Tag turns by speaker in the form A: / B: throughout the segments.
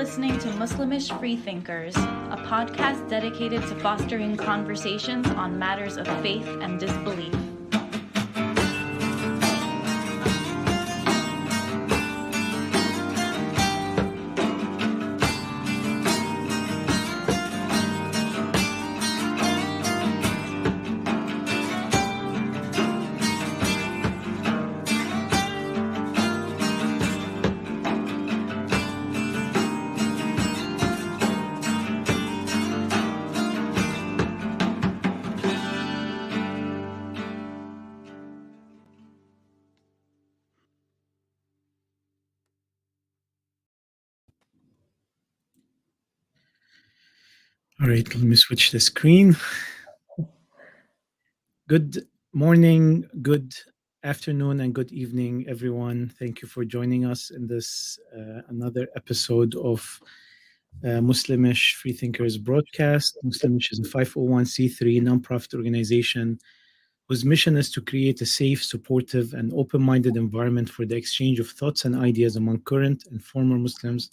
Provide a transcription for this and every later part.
A: listening to Muslimish Freethinkers, a podcast dedicated to fostering conversations on matters of faith and disbelief.
B: All right, let me switch the screen. Good morning, good afternoon, and good evening, everyone. Thank you for joining us in this another episode of Muslimish Freethinkers broadcast. Muslimish is a 501c3 nonprofit organization whose mission is to create a safe, supportive, and open-minded environment for the exchange of thoughts and ideas among current and former Muslims,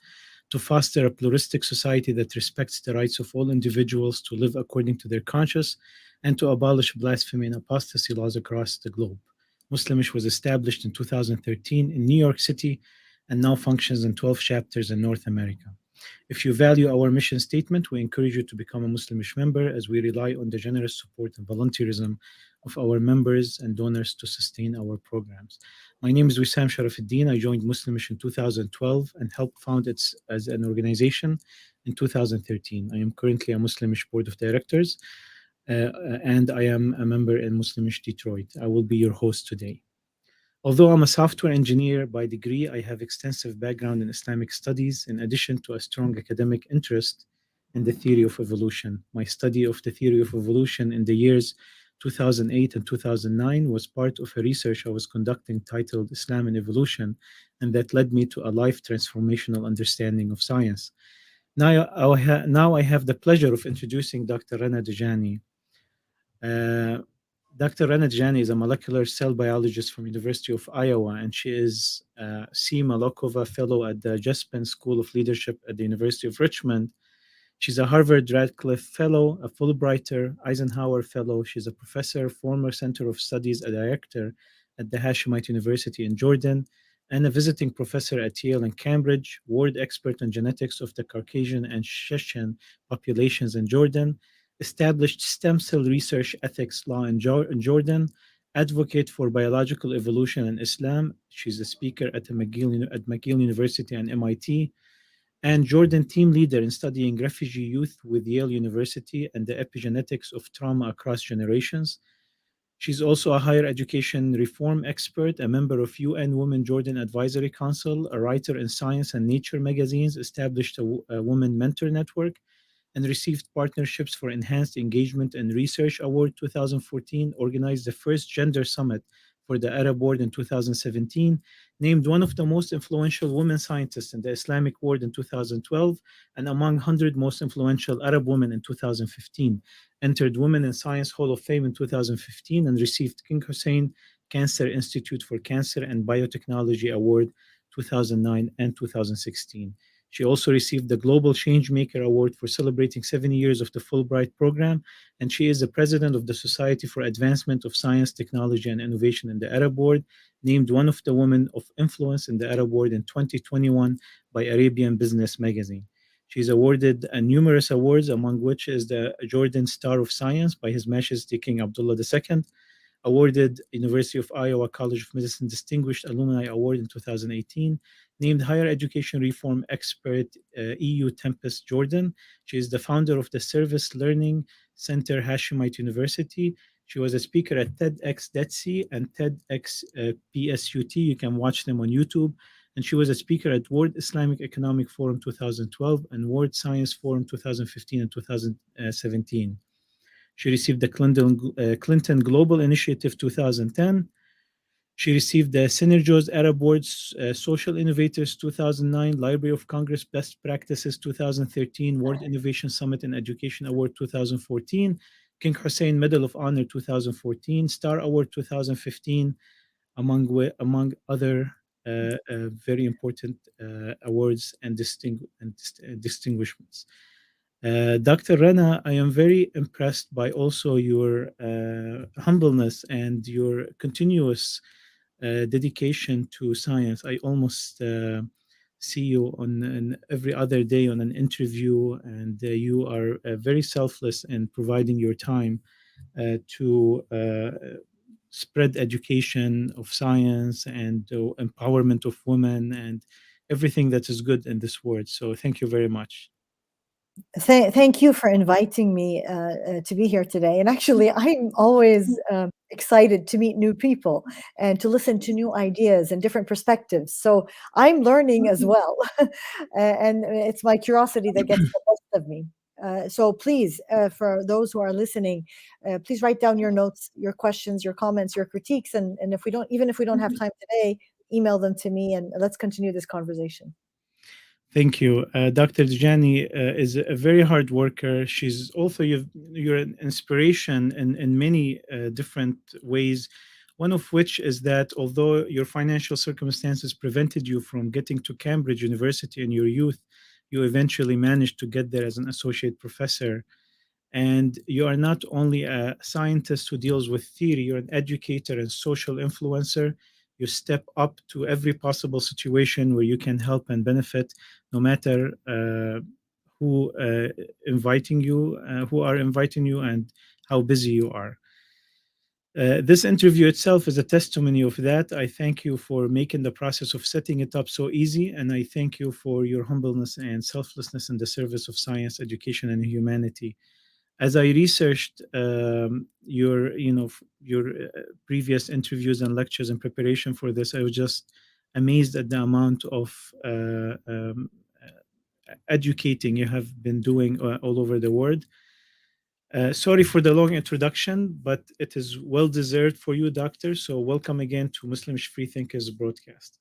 B: to foster a pluralistic society that respects the rights of all individuals to live according to their conscience, and to abolish blasphemy and apostasy laws across the globe. Muslimish was established in 2013 in New York City and now functions in 12 chapters in North America. If you value our mission statement, we encourage you to become a Muslimish member, as we rely on the generous support and volunteerism of our members and donors to sustain our programs. My name is Wissam Sharafuddin. I joined Muslimish in 2012 and helped found it as an organization in 2013. I am currently a Muslimish board of directors, and I am a member in Muslimish Detroit. I will be your host today. Although I'm a software engineer by degree, I have extensive background in Islamic studies, in addition to a strong academic interest in the theory of evolution. My study of the theory of evolution in the years 2008 and 2009 was part of a research I was conducting titled Islam and Evolution, and that led me to a life transformational understanding of science. Now I have the pleasure of introducing Dr. Rana Dijani. Dr. Rana Dijani is a molecular cell biologist from University of Iowa, and she is C. Malakova Fellow at the Jespin School of Leadership at the University of Richmond. She's a Harvard Radcliffe Fellow, a Fulbrighter, Eisenhower Fellow. She's a professor, former Center of Studies Director at the Hashemite University in Jordan, and a visiting professor at Yale and Cambridge, world expert on genetics of the Caucasian and Chechen populations in Jordan, established stem cell research ethics law in Jordan, advocate for biological evolution in Islam. She's a speaker at McGill University and MIT, and Jordan team leader in studying refugee youth with Yale University and the epigenetics of trauma across generations. She's also a higher education reform expert, a member of UN Women Jordan Advisory Council, a writer in Science and Nature magazines, established a Women Mentor Network, and received Partnerships for Enhanced Engagement and Research Award 2014, organized the first Gender Summit for the Arab World in 2017, named one of the most influential women scientists in the Islamic world in 2012, and among 100 most influential Arab women in 2015, entered Women in Science Hall of Fame in 2015, and received King Hussein Cancer Institute for Cancer and Biotechnology Award 2009 and 2016. She also received the Global Changemaker Award for celebrating 70 years of the Fulbright program, and she is the president of the Society for Advancement of Science, Technology, and Innovation in the Arab world, named one of the women of influence in the Arab world in 2021 by Arabian Business Magazine. She's awarded numerous awards, among which is the Jordan Star of Science by His Majesty King Abdullah II, awarded University of Iowa College of Medicine Distinguished Alumni Award in 2018, named Higher Education Reform Expert EU Tempest Jordan. She is the founder of the Service Learning Center Hashemite University. She was a speaker at TEDx DETSI and TEDx PSUT. You can watch them on YouTube. And she was a speaker at World Islamic Economic Forum 2012 and World Science Forum 2015 and 2017. She received the Clinton Global Initiative 2010. She received the Synergios Arab World's Social Innovators 2009, Library of Congress Best Practices 2013, World Innovation Summit and Education Award 2014, King Hussein Medal of Honor 2014, Star Award 2015, among other very important awards and distinguishments. Dr. Rana, I am very impressed by also your humbleness and your continuous dedication to science. I almost see you on every other day on an interview, and you are very selfless in providing your time to spread education of science and empowerment of women and everything that is good in this world. So thank you very much.
C: Thank you for inviting me to be here today. And actually, I'm always excited to meet new people and to listen to new ideas and different perspectives. So I'm learning as well. And it's my curiosity that gets the best of me. So please, for those who are listening, please write down your notes, your questions, your comments, your critiques. And if we don't, even if we don't have time today, email them to me and let's continue this conversation.
B: Thank you. Dr. Dijani is a very hard worker. She's also, you're an inspiration in many different ways, one of which is that although your financial circumstances prevented you from getting to Cambridge University in your youth, you eventually managed to get there as an associate professor. And you are not only a scientist who deals with theory, you're an educator and social influencer. You step up to every possible situation where you can help and benefit, no matter who who are inviting you and how busy you are. This interview itself is a testimony of that. I thank you for making the process of setting it up so easy, and I thank you for your humbleness and selflessness in the service of science, education, and humanity. As I researched your previous interviews and lectures in preparation for this, I was just amazed at the amount of educating you have been doing all over the world. Sorry for the long introduction, but it is well deserved for you, Doctor. So welcome again to Muslimish Freethinkers broadcast.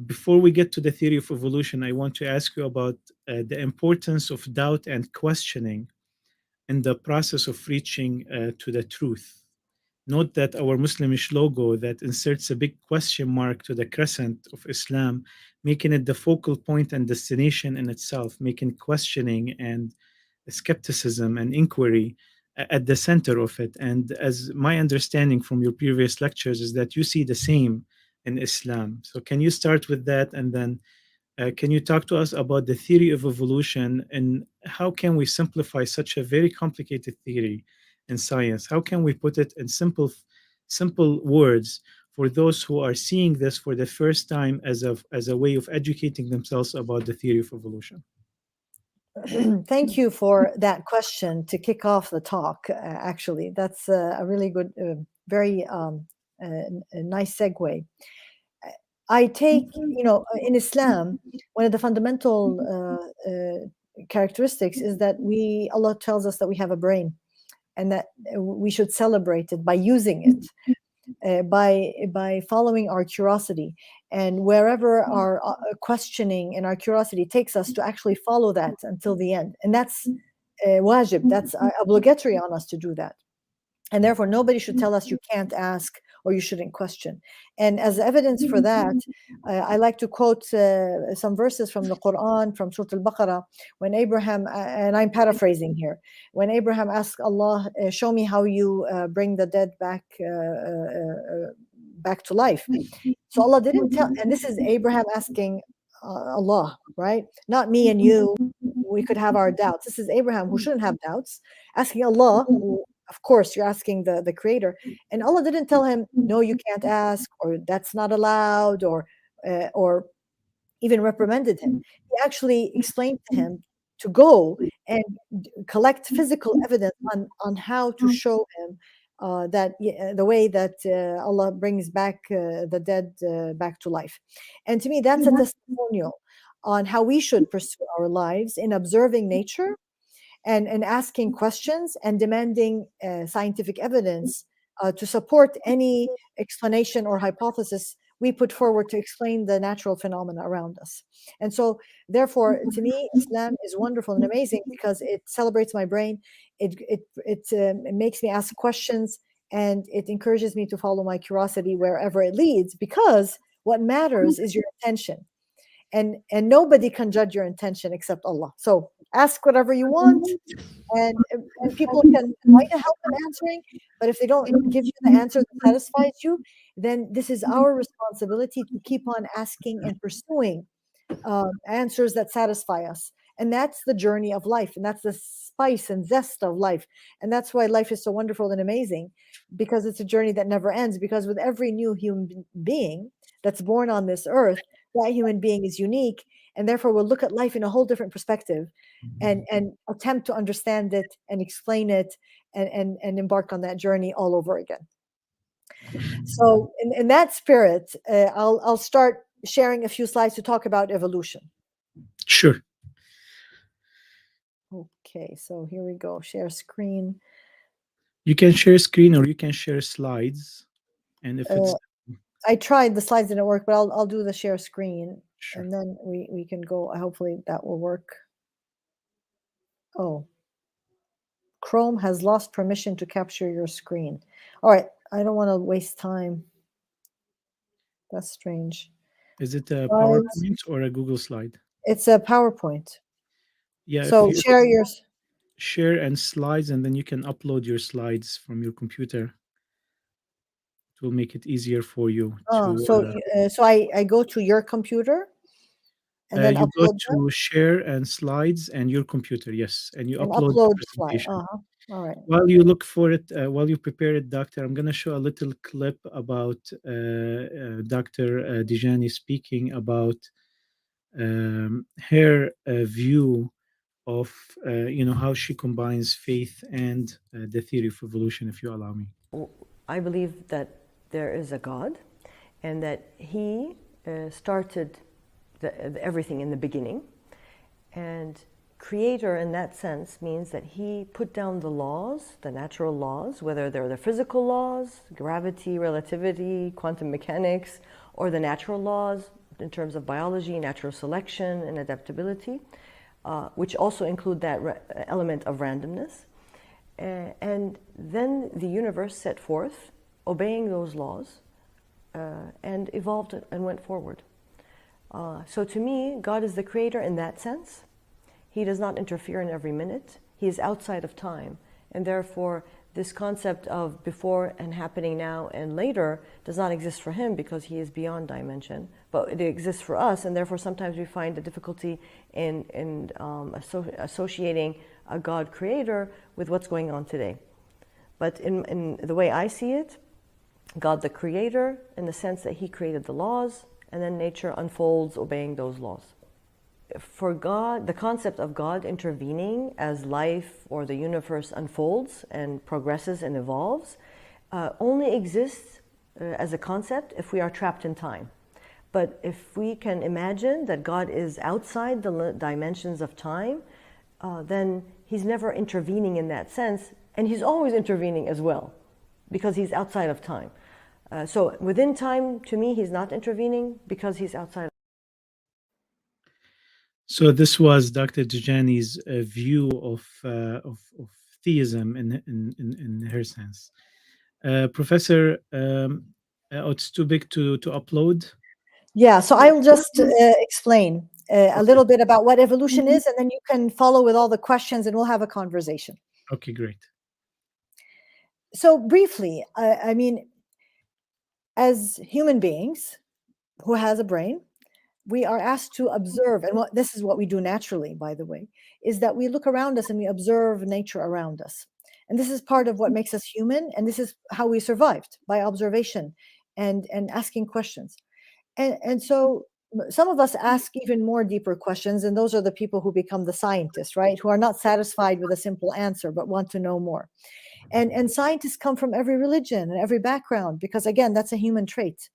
B: Before we get to the theory of evolution, I want to ask you about the importance of doubt and questioning in the process of reaching to the truth. Note that our Muslimish logo that inserts a big question mark to the crescent of Islam, making it the focal point and destination in itself, making questioning and skepticism and inquiry at the center of it. And as my understanding from your previous lectures is that you see the same in Islam. So can you start with that, and then can you talk to us about the theory of evolution and how can we simplify such a very complicated theory in science? How can we put it in simple words for those who are seeing this for the first time as a way of educating themselves about the theory of evolution?
C: Thank you for that question to kick off the talk. Actually, that's a really good, very a nice segue. I take, in Islam, one of the fundamental characteristics is that Allah tells us that we have a brain and that we should celebrate it by using it, by following our curiosity. And wherever our questioning and our curiosity takes us, to actually follow that until the end. And that's wajib, that's obligatory on us to do that. And therefore, nobody should tell us you can't ask or you shouldn't question. And as evidence for that, I like to quote some verses from the Quran, from Surah Al-Baqarah, when Abraham, and I'm paraphrasing here, when Abraham asked Allah, show me how you bring the dead back to life. So Allah didn't tell, and this is Abraham asking Allah, right? Not me and you, we could have our doubts. This is Abraham, who shouldn't have doubts, asking Allah, who, of course, you're asking the creator. And Allah didn't tell him, no, you can't ask, or that's not allowed, or even reprimanded him. He actually explained to him to go and collect physical evidence on how to show him that the way that Allah brings back the dead back to life. And to me, that's a testimonial on how we should pursue our lives in observing nature and asking questions and demanding scientific evidence to support any explanation or hypothesis we put forward to explain the natural phenomena around us. And so, therefore, to me, Islam is wonderful and amazing because it celebrates my brain. It makes me ask questions, and it encourages me to follow my curiosity wherever it leads, because What matters is your intention. And nobody can judge your intention except Allah. So ask whatever you want, and people can try to help in answering, but if they don't give you the answer that satisfies you, then this is our responsibility to keep on asking and pursuing answers that satisfy us. And that's the journey of life, and that's the spice and zest of life. And that's why life is so wonderful and amazing, because it's a journey that never ends. Because with every new human being that's born on this earth, that human being is unique, and therefore we'll look at life in a whole different perspective, and attempt to understand it and explain it, and embark on that journey all over again. So in that spirit, I'll start sharing a few slides to talk about evolution.
B: Sure.
C: Okay, so here we go. Share screen.
B: You can share screen or you can share slides. And if it's
C: I tried, the slides didn't work, but I'll do the share screen.
B: Sure.
C: And then we can go. Hopefully that will work. Oh, Chrome has lost permission to capture your screen. All right, I don't want to waste time. That's strange.
B: Is it a PowerPoint or a Google slide?
C: It's a PowerPoint.
B: Yeah.
C: So share yours.
B: Share and slides, and then you can upload your slides from your computer. It will make it easier for you.
C: So I go to your computer, and then
B: you go
C: upload
B: to share and slides and your computer, yes, and you
C: and
B: upload
C: upload
B: the
C: slide.
B: presentation.
C: All right.
B: While you look for it, while you prepare it, Doctor, I'm going to show a little clip about Dr. Dijani speaking about her view of how she combines faith and the theory of evolution, if you allow me.
D: I believe that there is a God, and that He started everything in the beginning. And creator in that sense means that He put down the laws, the natural laws, whether they're the physical laws, gravity, relativity, quantum mechanics, or the natural laws in terms of biology, natural selection, and adaptability, which also include that element of randomness. And then the universe set forth, obeying those laws, and evolved and went forward. So to me, God is the creator in that sense. He does not interfere in every minute. He is outside of time. And therefore, this concept of before and happening now and later does not exist for Him, because He is beyond dimension. But it exists for us, and therefore sometimes we find a difficulty in associating a God creator with what's going on today. But in the way I see it, God the creator, in the sense that He created the laws, and then nature unfolds obeying those laws. For God, the concept of God intervening as life or the universe unfolds and progresses and evolves only exists as a concept if we are trapped in time. But if we can imagine that God is outside the dimensions of time, then He's never intervening in that sense, and He's always intervening as well, because He's outside of time. So within time, to me, He's not intervening because He's outside.
B: So this was Dr. Dijani's view of theism in her sense. Professor, it's too big to upload?
C: Yeah, so I will just explain a little bit about what evolution is, and then you can follow with all the questions and we'll have a conversation.
B: Okay, great.
C: So briefly, I mean, as human beings who has a brain, we are asked to observe, and this is what we do naturally, by the way, is that we look around us and we observe nature around us. And this is part of what makes us human, and this is how we survived, by observation and asking questions. And so some of us ask even more deeper questions, and those are the people who become the scientists, right? Who are not satisfied with a simple answer, but want to know more. And scientists come from every religion and every background, because again, that's a human trait.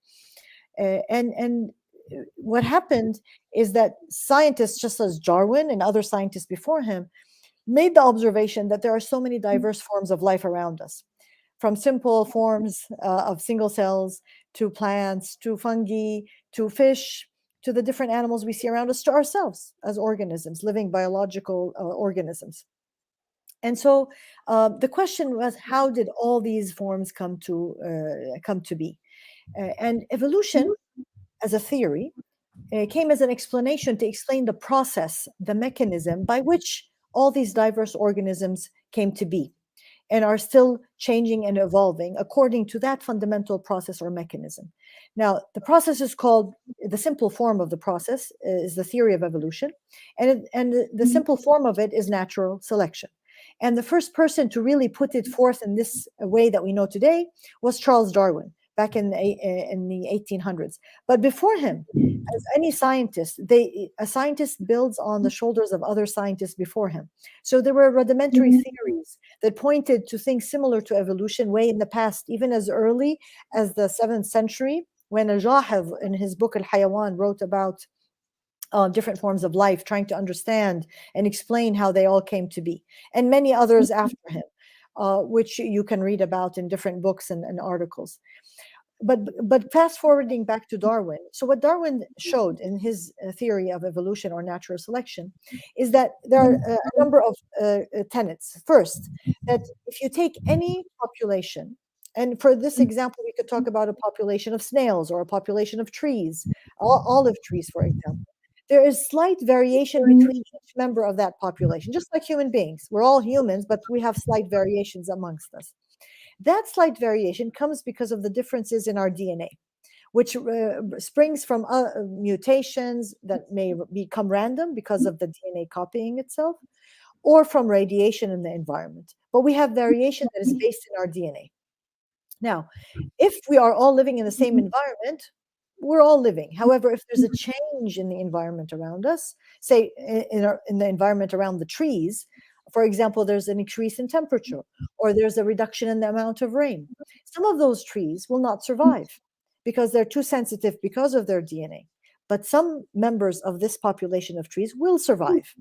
C: And what happened is that scientists, just as Darwin and other scientists before him, made the observation that there are so many diverse forms of life around us, from simple forms of single cells to plants, to fungi, to fish, to the different animals we see around us, to ourselves as organisms, living biological organisms. And so the question was, how did all these forms come to be? And evolution, as a theory, came as an explanation to explain the process, the mechanism by which all these diverse organisms came to be and are still changing and evolving according to that fundamental process or mechanism. Now, the process is called, the simple form of the process is the theory of evolution, and the simple form of it is natural selection. And the first person to really put it forth in this way that we know today was Charles Darwin, back in the 1800s. But before him, as any scientist, a scientist builds on the shoulders of other scientists before him. So there were rudimentary theories that pointed to things similar to evolution way in the past, even as early as the 7th century, when Al-Jahiz in his book Al-Hayawan wrote about different forms of life, trying to understand and explain how they all came to be, and many others after him, which you can read about in different books and articles. But fast forwarding back to Darwin, so what Darwin showed in his theory of evolution or natural selection is that there are a number of tenets. First, that if you take any population, and for this example, we could talk about a population of snails or a population of trees, olive trees, for example. There is slight variation between each member of that population, just like human beings. We're all humans, but we have slight variations amongst us. That slight variation comes because of the differences in our DNA, which springs from mutations that may become random because of the DNA copying itself, or from radiation in the environment. But we have variation that is based in our DNA. Now, if we are all living in the same environment, we're all living. However, if there's a change in the environment around us, say in the environment around the trees, for example, there's an increase in temperature, or there's a reduction in the amount of rain, some of those trees will not survive because they're too sensitive because of their DNA. But some members of this population of trees will survive,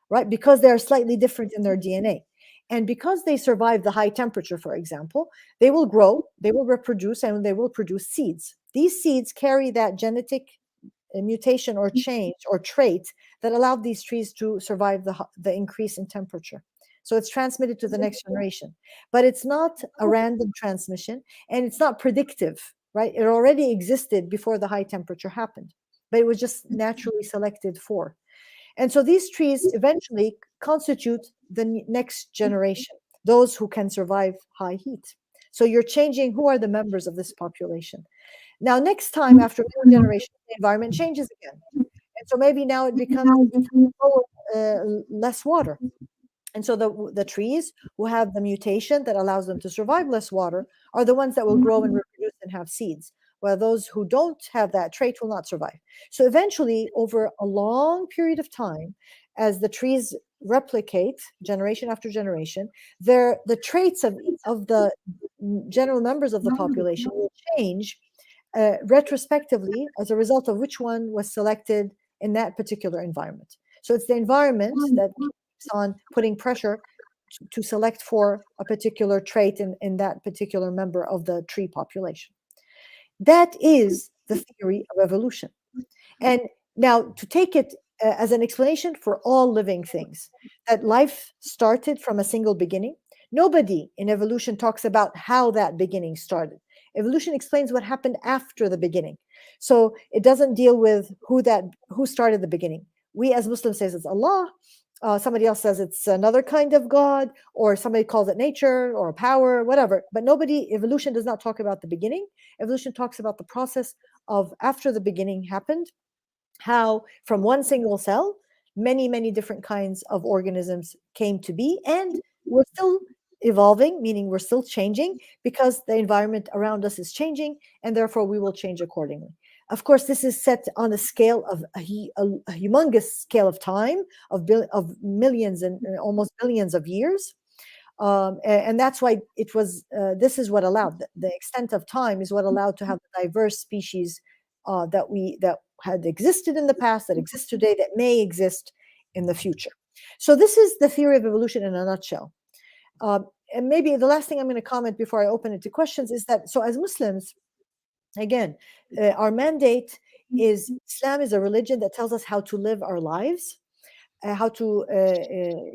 C: right? Because they're slightly different in their DNA. And because they survive the high temperature, for example, they will grow, they will reproduce, and they will produce seeds. These seeds carry that genetic mutation or change or trait that allowed these trees to survive the increase in temperature. So it's transmitted to the next generation. But it's not a random transmission, and it's not predictive, right? It already existed before the high temperature happened, but it was just naturally selected for. And so these trees eventually constitute the next generation, those who can survive high heat. So you're changing who are the members of this population. Now, next time after one generation, the environment changes again. And so maybe now it becomes less water. And so the trees who have the mutation that allows them to survive less water are the ones that will grow and reproduce and have seeds, while those who don't have that trait will not survive. So eventually, over a long period of time, as the trees replicate generation after generation, the traits of the general members of the population will change retrospectively as a result of which one was selected in that particular environment. So it's the environment that keeps on putting pressure to select for a particular trait in that particular member of the tree population. That is the theory of evolution. And now to take it as an explanation for all living things, that life started from a single beginning. Nobody in evolution talks about how that beginning started. Evolution explains what happened after the beginning. So it doesn't deal with who started the beginning. We as Muslims say it's Allah. Somebody else says it's another kind of God, or somebody calls it nature or a power, whatever. But evolution does not talk about the beginning. Evolution talks about the process of after the beginning happened, how from one single cell, many, many different kinds of organisms came to be, and we're still evolving, meaning we're still changing because the environment around us is changing, and therefore we will change accordingly. Of course, this is set on a scale of a humongous scale of time, of millions and almost billions of years. And that's why it was, this is what allowed, the extent of time is what allowed to have the diverse species that had existed in the past, that exist today, that may exist in the future. So this is the theory of evolution in a nutshell. And maybe the last thing I'm going to comment before I open it to questions is that, so as Muslims, again, our mandate is Islam is a religion that tells us how to live our lives. how to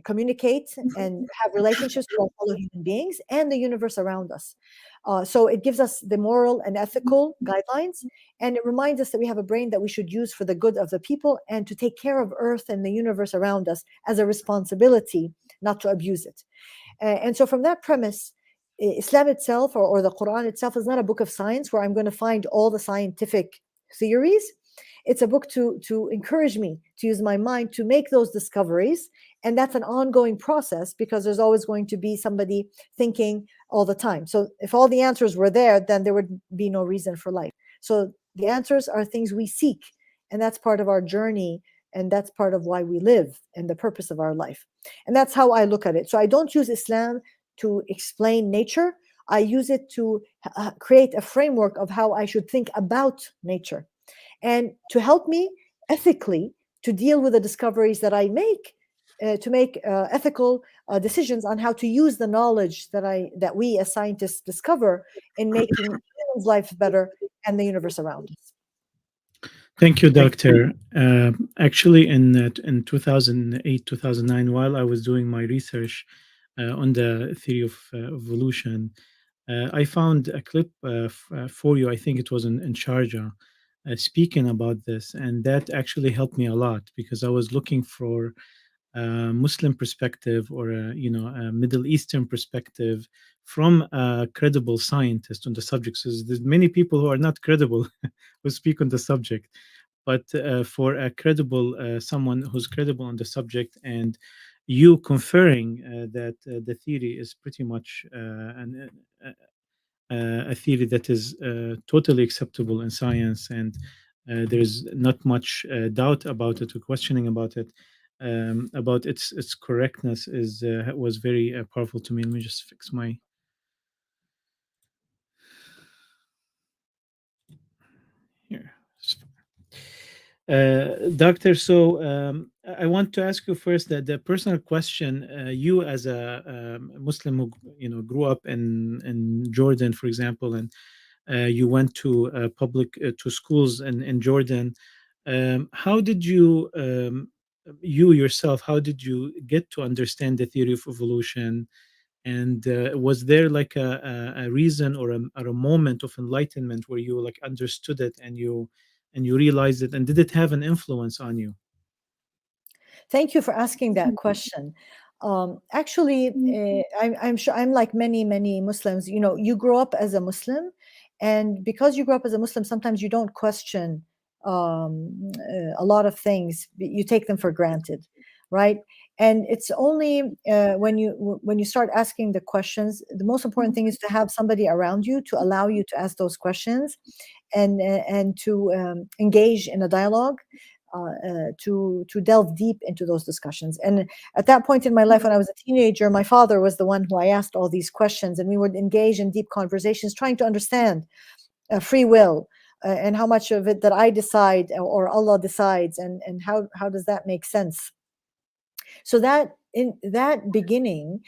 C: communicate and have relationships with our fellow human beings and the universe around us. So it gives us the moral and ethical guidelines, and it reminds us that we have a brain that we should use for the good of the people and to take care of Earth and the universe around us as a responsibility, not to abuse it. And so from that premise, Islam itself or the Quran itself is not a book of science where I'm going to find all the scientific theories. It's a book to encourage me to use my mind to make those discoveries. And that's an ongoing process because there's always going to be somebody thinking all the time. So if all the answers were there, then there would be no reason for life. So the answers are things we seek, and that's part of our journey, and that's part of why we live and the purpose of our life. And that's how I look at it. So I don't use Islam to explain nature. I use it to create a framework of how I should think about nature, and to help me ethically to deal with the discoveries that I make, to make ethical decisions on how to use the knowledge that we as scientists discover in making humans' lives better and the universe around us.
B: Thank you, Doctor. Actually, in 2008, 2009, while I was doing my research on the theory of evolution, I found a clip for you. I think it was in Sharjah, speaking about this, and that actually helped me a lot because I was looking for a Muslim perspective or a Middle Eastern perspective from a credible scientist on the subject. So there's many people who are not credible who speak on the subject, but for a credible someone who's credible on the subject, and you conferring that the theory is pretty much a theory that is totally acceptable in science, and there's not much doubt about it or questioning about it, about its correctness was very powerful to me. Let me just fix my. Here. Doctor, so I want to ask you first that the personal question. You, as a Muslim who grew up in Jordan, for example, and you went to public to schools in Jordan. How did you yourself? How did you get to understand the theory of evolution? And was there like a reason or a moment of enlightenment where you like understood it and you realized it, and did it have an influence on you?
C: Thank you for asking that question. Actually, I'm sure I'm like many Muslims. You grow up as a Muslim, and because you grow up as a Muslim, sometimes you don't question a lot of things. You take them for granted, right? And it's only when you start asking the questions, the most important thing is to have somebody around you to allow you to ask those questions, and to engage in a dialogue, to delve deep into those discussions. And at that point in my life, when I was a teenager, my father was the one who I asked all these questions, and we would engage in deep conversations trying to understand free will, and how much of it that I decide or Allah decides, and how does that make sense. So that in that beginning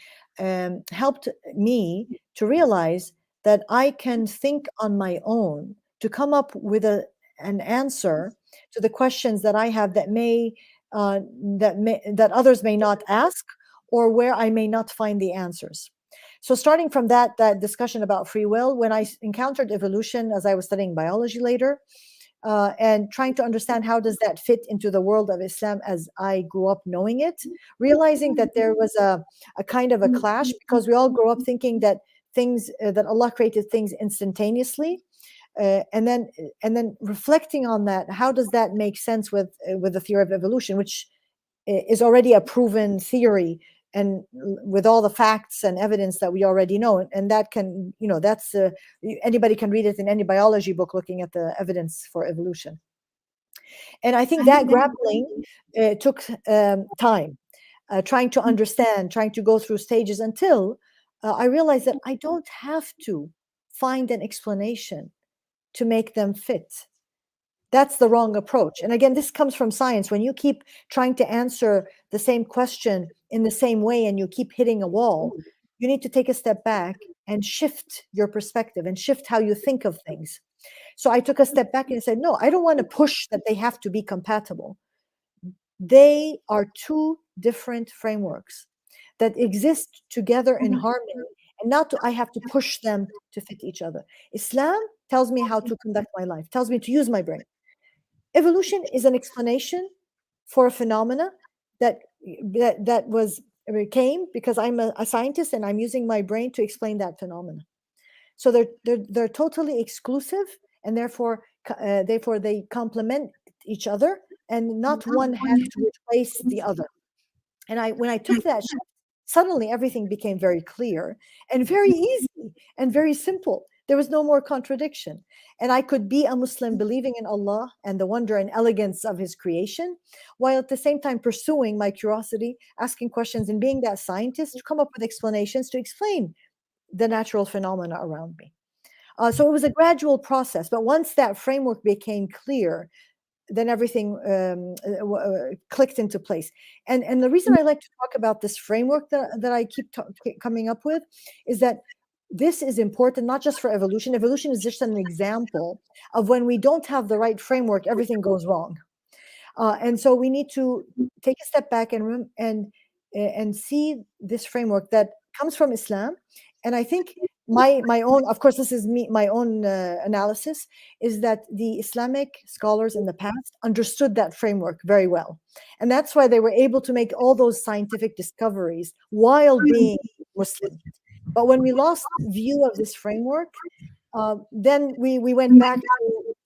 C: helped me to realize that I can think on my own to come up with an answer to the questions that I have that others may not ask, or where I may not find the answers. So starting from that discussion about free will, when I encountered evolution as I was studying biology later, and trying to understand how does that fit into the world of Islam as I grew up knowing it, realizing that there was a kind of a clash, because we all grow up thinking that things that Allah created things instantaneously, and then reflecting on that, how does that make sense with the theory of evolution, which is already a proven theory, and with all the facts and evidence that we already know. And that can, that's anybody can read it in any biology book looking at the evidence for evolution. And I think that grappling took time, trying to understand, trying to go through stages until I realized that I don't have to find an explanation to make them fit. That's the wrong approach. And again, this comes from science. When you keep trying to answer the same question in the same way and you keep hitting a wall, you need to take a step back and shift your perspective and shift how you think of things. So I took a step back and said, no, I don't want to push that they have to be compatible. they are two different frameworks that exist together in harmony, and not I have to push them to fit each other. Islam tells me how to conduct my life, tells me to use my brain. Evolution is an explanation for a phenomena that came because I'm a scientist and I'm using my brain to explain that phenomena. So they're totally exclusive, and therefore they complement each other, and not one has to replace the other. And when I took that shift, suddenly everything became very clear and very easy and very simple. There was no more contradiction. And I could be a Muslim believing in Allah and the wonder and elegance of His creation, while at the same time pursuing my curiosity, asking questions, and being that scientist to come up with explanations to explain the natural phenomena around me. So it was a gradual process. But once that framework became clear, then everything clicked into place. And the reason I like to talk about this framework that I keep coming up with is that this is important, not just for evolution. Evolution is just an example of when we don't have the right framework, everything goes wrong. And so we need to take a step back and see this framework that comes from Islam. And I think my own, of course, this is my own analysis, is that the Islamic scholars in the past understood that framework very well. And that's why they were able to make all those scientific discoveries while being Muslim. But when we lost view of this framework, then we went back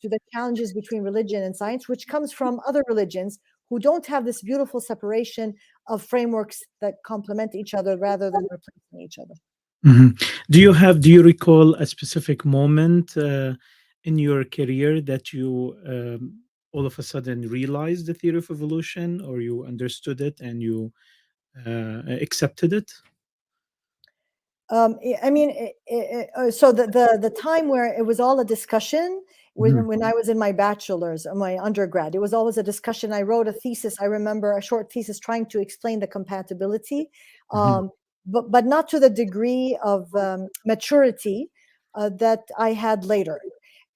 C: to the challenges between religion and science, which comes from other religions who don't have this beautiful separation of frameworks that complement each other rather than replacing each other.
B: Mm-hmm. Do you recall a specific moment in your career that you all of a sudden realized the theory of evolution, or you understood it and you accepted it?
C: I mean, so the time where it was all a discussion when I was in my bachelor's or my undergrad, it was always a discussion. I wrote a thesis. I remember a short thesis trying to explain the compatibility, but not to the degree of maturity that I had later.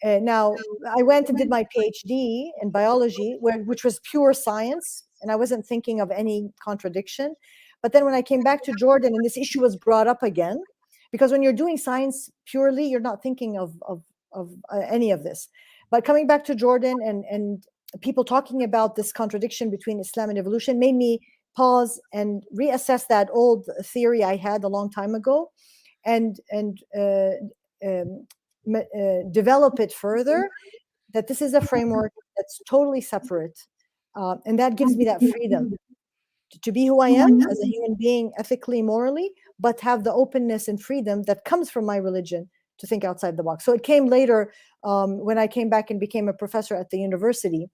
C: Now, I went and did my PhD in biology, which was pure science, and I wasn't thinking of any contradiction. But then when I came back to Jordan and this issue was brought up again, because when you're doing science purely, you're not thinking of any of this. But coming back to Jordan and people talking about this contradiction between Islam and evolution made me pause and reassess that old theory I had a long time ago, and develop it further, that this is a framework that's totally separate. And that gives me that freedom to be who I am as a human being, ethically, morally, but have the openness and freedom that comes from my religion to think outside the box. So it came later when I came back and became a professor at the university,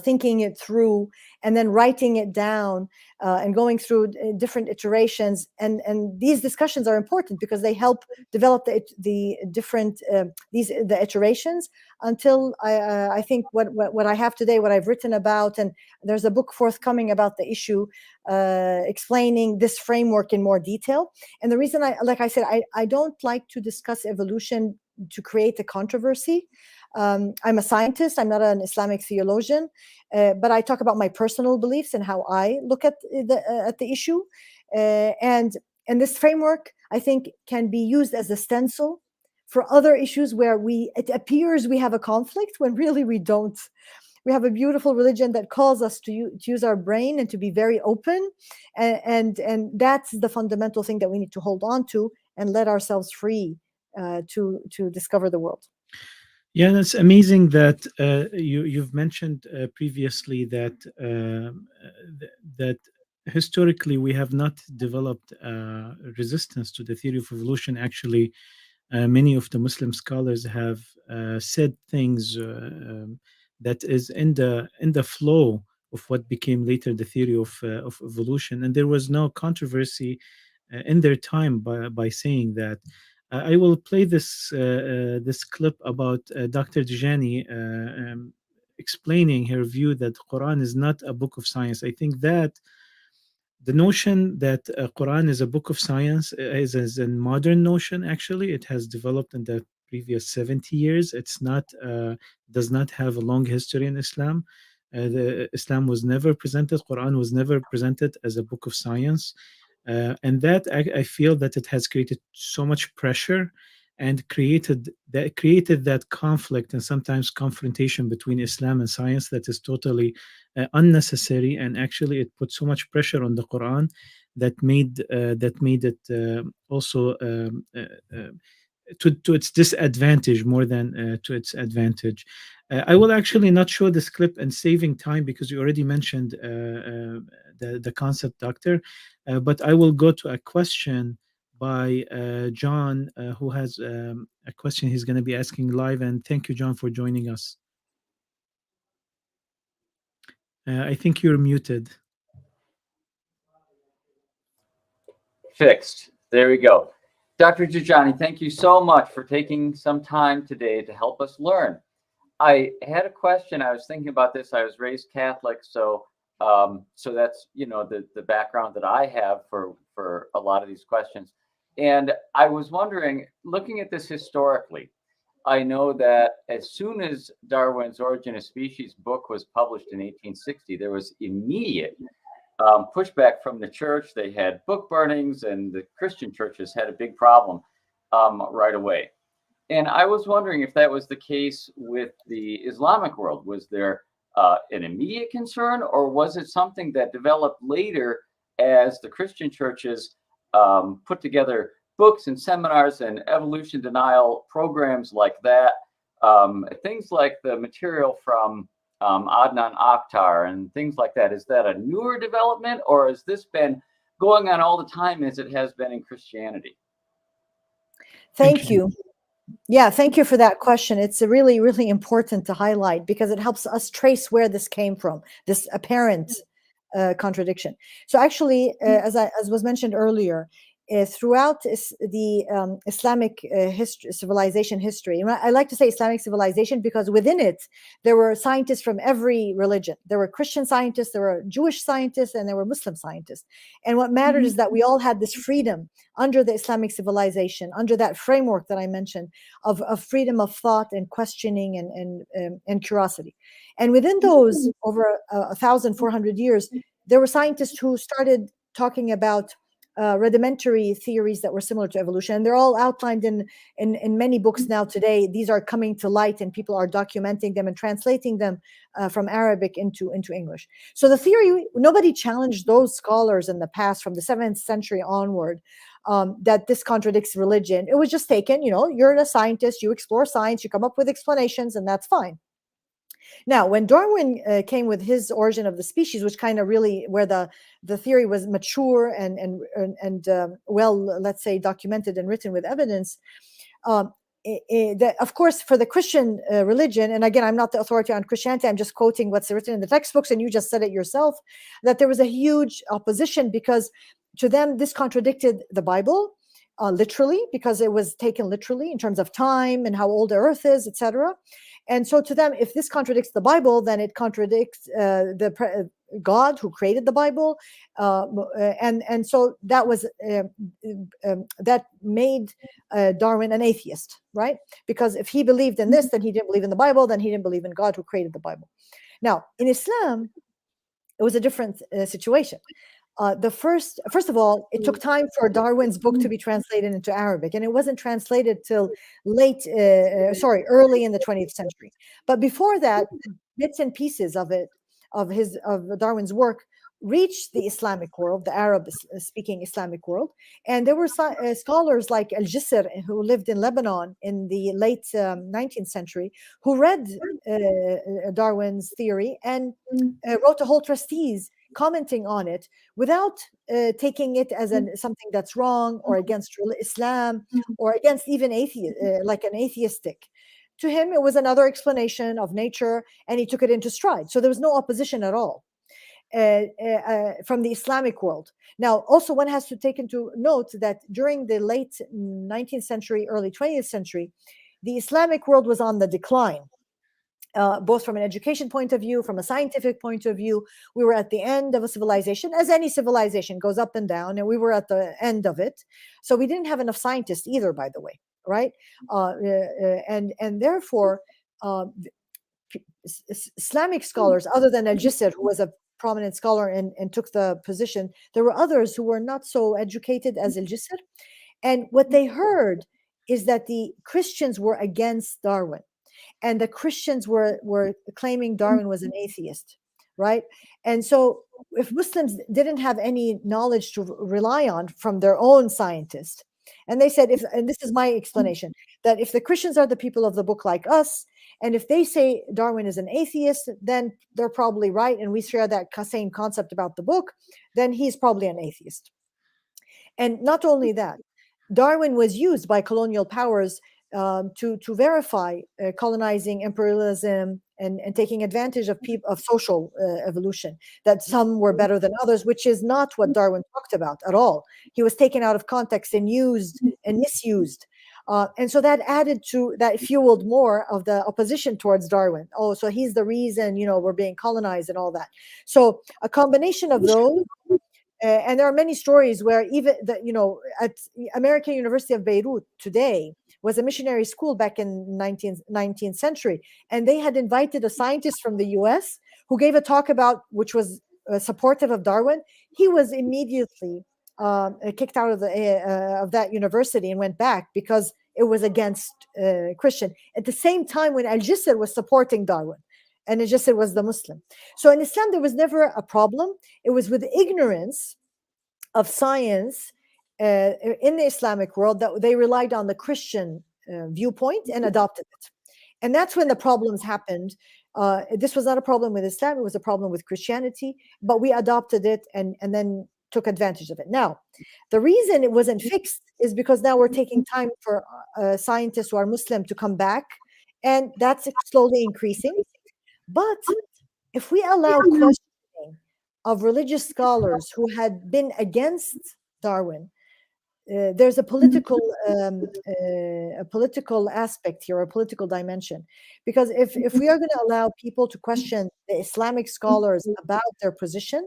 C: thinking it through and then writing it down and going through different iterations. And these discussions are important because they help develop the different the iterations until I think what I have today, what I've written about, and there's a book forthcoming about the issue explaining this framework in more detail. And the reason like I said, I don't like to discuss evolution to create a controversy. I'm a scientist. I'm not an Islamic theologian, but I talk about my personal beliefs and how I look at the issue. And this framework, I think, can be used as a stencil for other issues where it appears we have a conflict when really we don't. We have a beautiful religion that calls us to use our brain and to be very open, and that's the fundamental thing that we need to hold on to and let ourselves free to discover the world.
B: Yeah, that's amazing that you've mentioned previously that that historically we have not developed resistance to the theory of evolution. Actually, many of the Muslim scholars have said things that is in the flow of what became later the theory of evolution, and there was no controversy in their time by saying that. I will play this clip about Dr. Dijani explaining her view that Quran is not a book of science. I think that the notion that Quran is a book of science is a modern notion. Actually, it has developed in the previous 70 years. It's not does not have a long history in Islam. Islam was never presented, Quran was never presented as a book of science. And that I feel that it has created so much pressure and created that conflict and sometimes confrontation between Islam and science that is totally unnecessary, and actually it put so much pressure on the Quran that made it also to its disadvantage more than to its advantage. I will actually not show this clip and saving time because you already mentioned the concept, Doctor. But I will go to a question by John, who has a question he's going to be asking live. And thank you, John, for joining us. I think you're muted.
E: Fixed. There we go. Dr. Dijani, thank you so much for taking some time today to help us learn. I had a question. I was thinking about this. I was raised Catholic, so that's the background that I have for a lot of these questions. And I was wondering, looking at this historically, I know that as soon as Darwin's Origin of Species book was published in 1860, there was immediate pushback from the church. They had book burnings, and the Christian churches had a big problem right away. And I was wondering if that was the case with the Islamic world. Was there an immediate concern, or was it something that developed later as the Christian churches put together books and seminars and evolution denial programs like that? Things like the material from Adnan Akhtar and things like that. Is that a newer development, or has this been going on all the time as it has been in Christianity?
C: Thank you. Yeah, thank you for that question. It's really, really important to highlight because it helps us trace where this came from, this apparent contradiction. So actually, as was mentioned earlier, throughout the Islamic civilization history, and I like to say Islamic civilization because within it, there were scientists from every religion. There were Christian scientists, there were Jewish scientists, and there were Muslim scientists. And what mattered is that we all had this freedom under the Islamic civilization, under that framework that I mentioned of freedom of thought and questioning and curiosity. And within those over 1,400 years, there were scientists who started talking about rudimentary theories that were similar to evolution. And they're all outlined in many books now today. These are coming to light and people are documenting them and translating them from Arabic into English. So the theory, nobody challenged those scholars in the past from the 7th century onward that this contradicts religion. It was just taken, you're a scientist, you explore science, you come up with explanations, and that's fine. Now, when Darwin came with his Origin of the Species, which kind of really where the theory was mature and well, let's say, documented and written with evidence, of course, for the Christian religion, and again, I'm not the authority on Christianity, I'm just quoting what's written in the textbooks, and you just said it yourself, that there was a huge opposition because to them, this contradicted the Bible. Literally, because it was taken literally in terms of time and how old the earth is, etc. And so to them, if this contradicts the Bible, then it contradicts God who created the Bible. And so that was that made Darwin an atheist, right? Because if he believed in this, then he didn't believe in the Bible, then he didn't believe in God who created the Bible. Now, in Islam, it was a different situation. First of all, it took time for Darwin's book to be translated into Arabic, and it wasn't translated till early in the 20th century. But before that, bits and pieces of Darwin's work reached the Islamic world, the Arab-speaking Islamic world, and there were scholars like Al-Jisr, who lived in Lebanon in the late 19th century, who read Darwin's theory and wrote a whole treatise commenting on it without taking it as something that's wrong or against Islam or against even like an atheistic. To him, it was another explanation of nature, and he took it into stride. So there was no opposition at all from the Islamic world. Now, also one has to take into note that during the late 19th century, early 20th century, the Islamic world was on the decline. Both from an education point of view, from a scientific point of view. We were at the end of a civilization, as any civilization goes up and down, and we were at the end of it. So we didn't have enough scientists either, by the way, right? And therefore, Islamic scholars, other than Al-Jisr, who was a prominent scholar and took the position, there were others who were not so educated as Al-Jisr. And what they heard is that the Christians were against Darwin. And the Christians were claiming Darwin was an atheist, right? And so if Muslims didn't have any knowledge to rely on from their own scientists, and they said, and this is my explanation, that if the Christians are the people of the book like us, and if they say Darwin is an atheist, then they're probably right, and we share that same concept about the book, then he's probably an atheist. And not only that, Darwin was used by colonial powers to verify colonizing, imperialism, and taking advantage of social evolution, that some were better than others, which is not what Darwin talked about at all. He was taken out of context and used and misused. And so that fueled more of the opposition towards Darwin. Oh, so he's the reason, we're being colonized and all that. So a combination of those. And there are many stories where even at American University of Beirut today was a missionary school back in 19th century, and they had invited a scientist from the U.S. who gave a talk which was supportive of Darwin. He was immediately kicked out of that university and went back because it was against Christian. At the same time, when Al-Jisr was supporting Darwin, and Al-Jisr was the Muslim. So in Islam, there was never a problem. It was with ignorance of science in the Islamic world that they relied on the Christian viewpoint and adopted it. And that's when the problems happened. This was not a problem with Islam. It was a problem with Christianity, but we adopted it and then took advantage of it. Now, the reason it wasn't fixed is because now we're taking time for scientists who are Muslim to come back, and that's slowly increasing. But if we allow questioning of religious scholars who had been against Darwin, there's a political aspect here, a political dimension. Because if we are going to allow people to question the Islamic scholars about their position,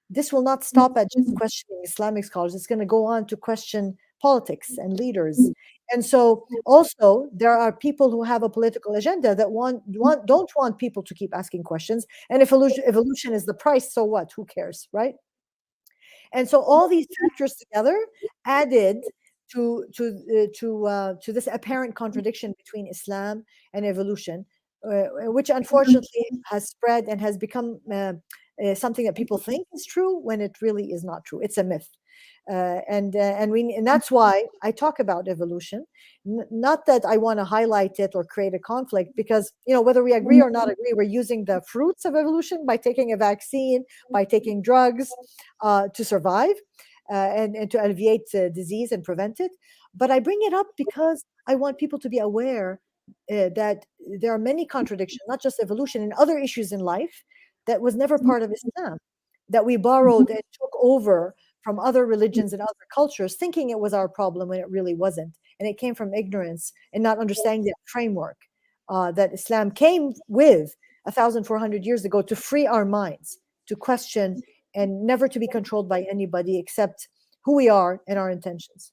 C: this will not stop at just questioning Islamic scholars. It's going to go on to question politics and leaders. And so also there are people who have a political agenda that don't want people to keep asking questions. And if evolution is the price, so what? Who cares, right? And so all these factors together added to this apparent contradiction between Islam and evolution, which unfortunately has spread and has become something that people think is true when it really is not true. It's a myth. And that's why I talk about evolution. Not that I want to highlight it or create a conflict, because whether we agree or not agree, we're using the fruits of evolution by taking a vaccine, by taking drugs to survive and to alleviate disease and prevent it. But I bring it up because I want people to be aware that there are many contradictions, not just evolution, and other issues in life that was never part of Islam, that we borrowed and took over from other religions and other cultures, thinking it was our problem when it really wasn't. And it came from ignorance and not understanding the framework that Islam came with 1,400 years ago to free our minds, to question, and never to be controlled by anybody except who we are and our intentions.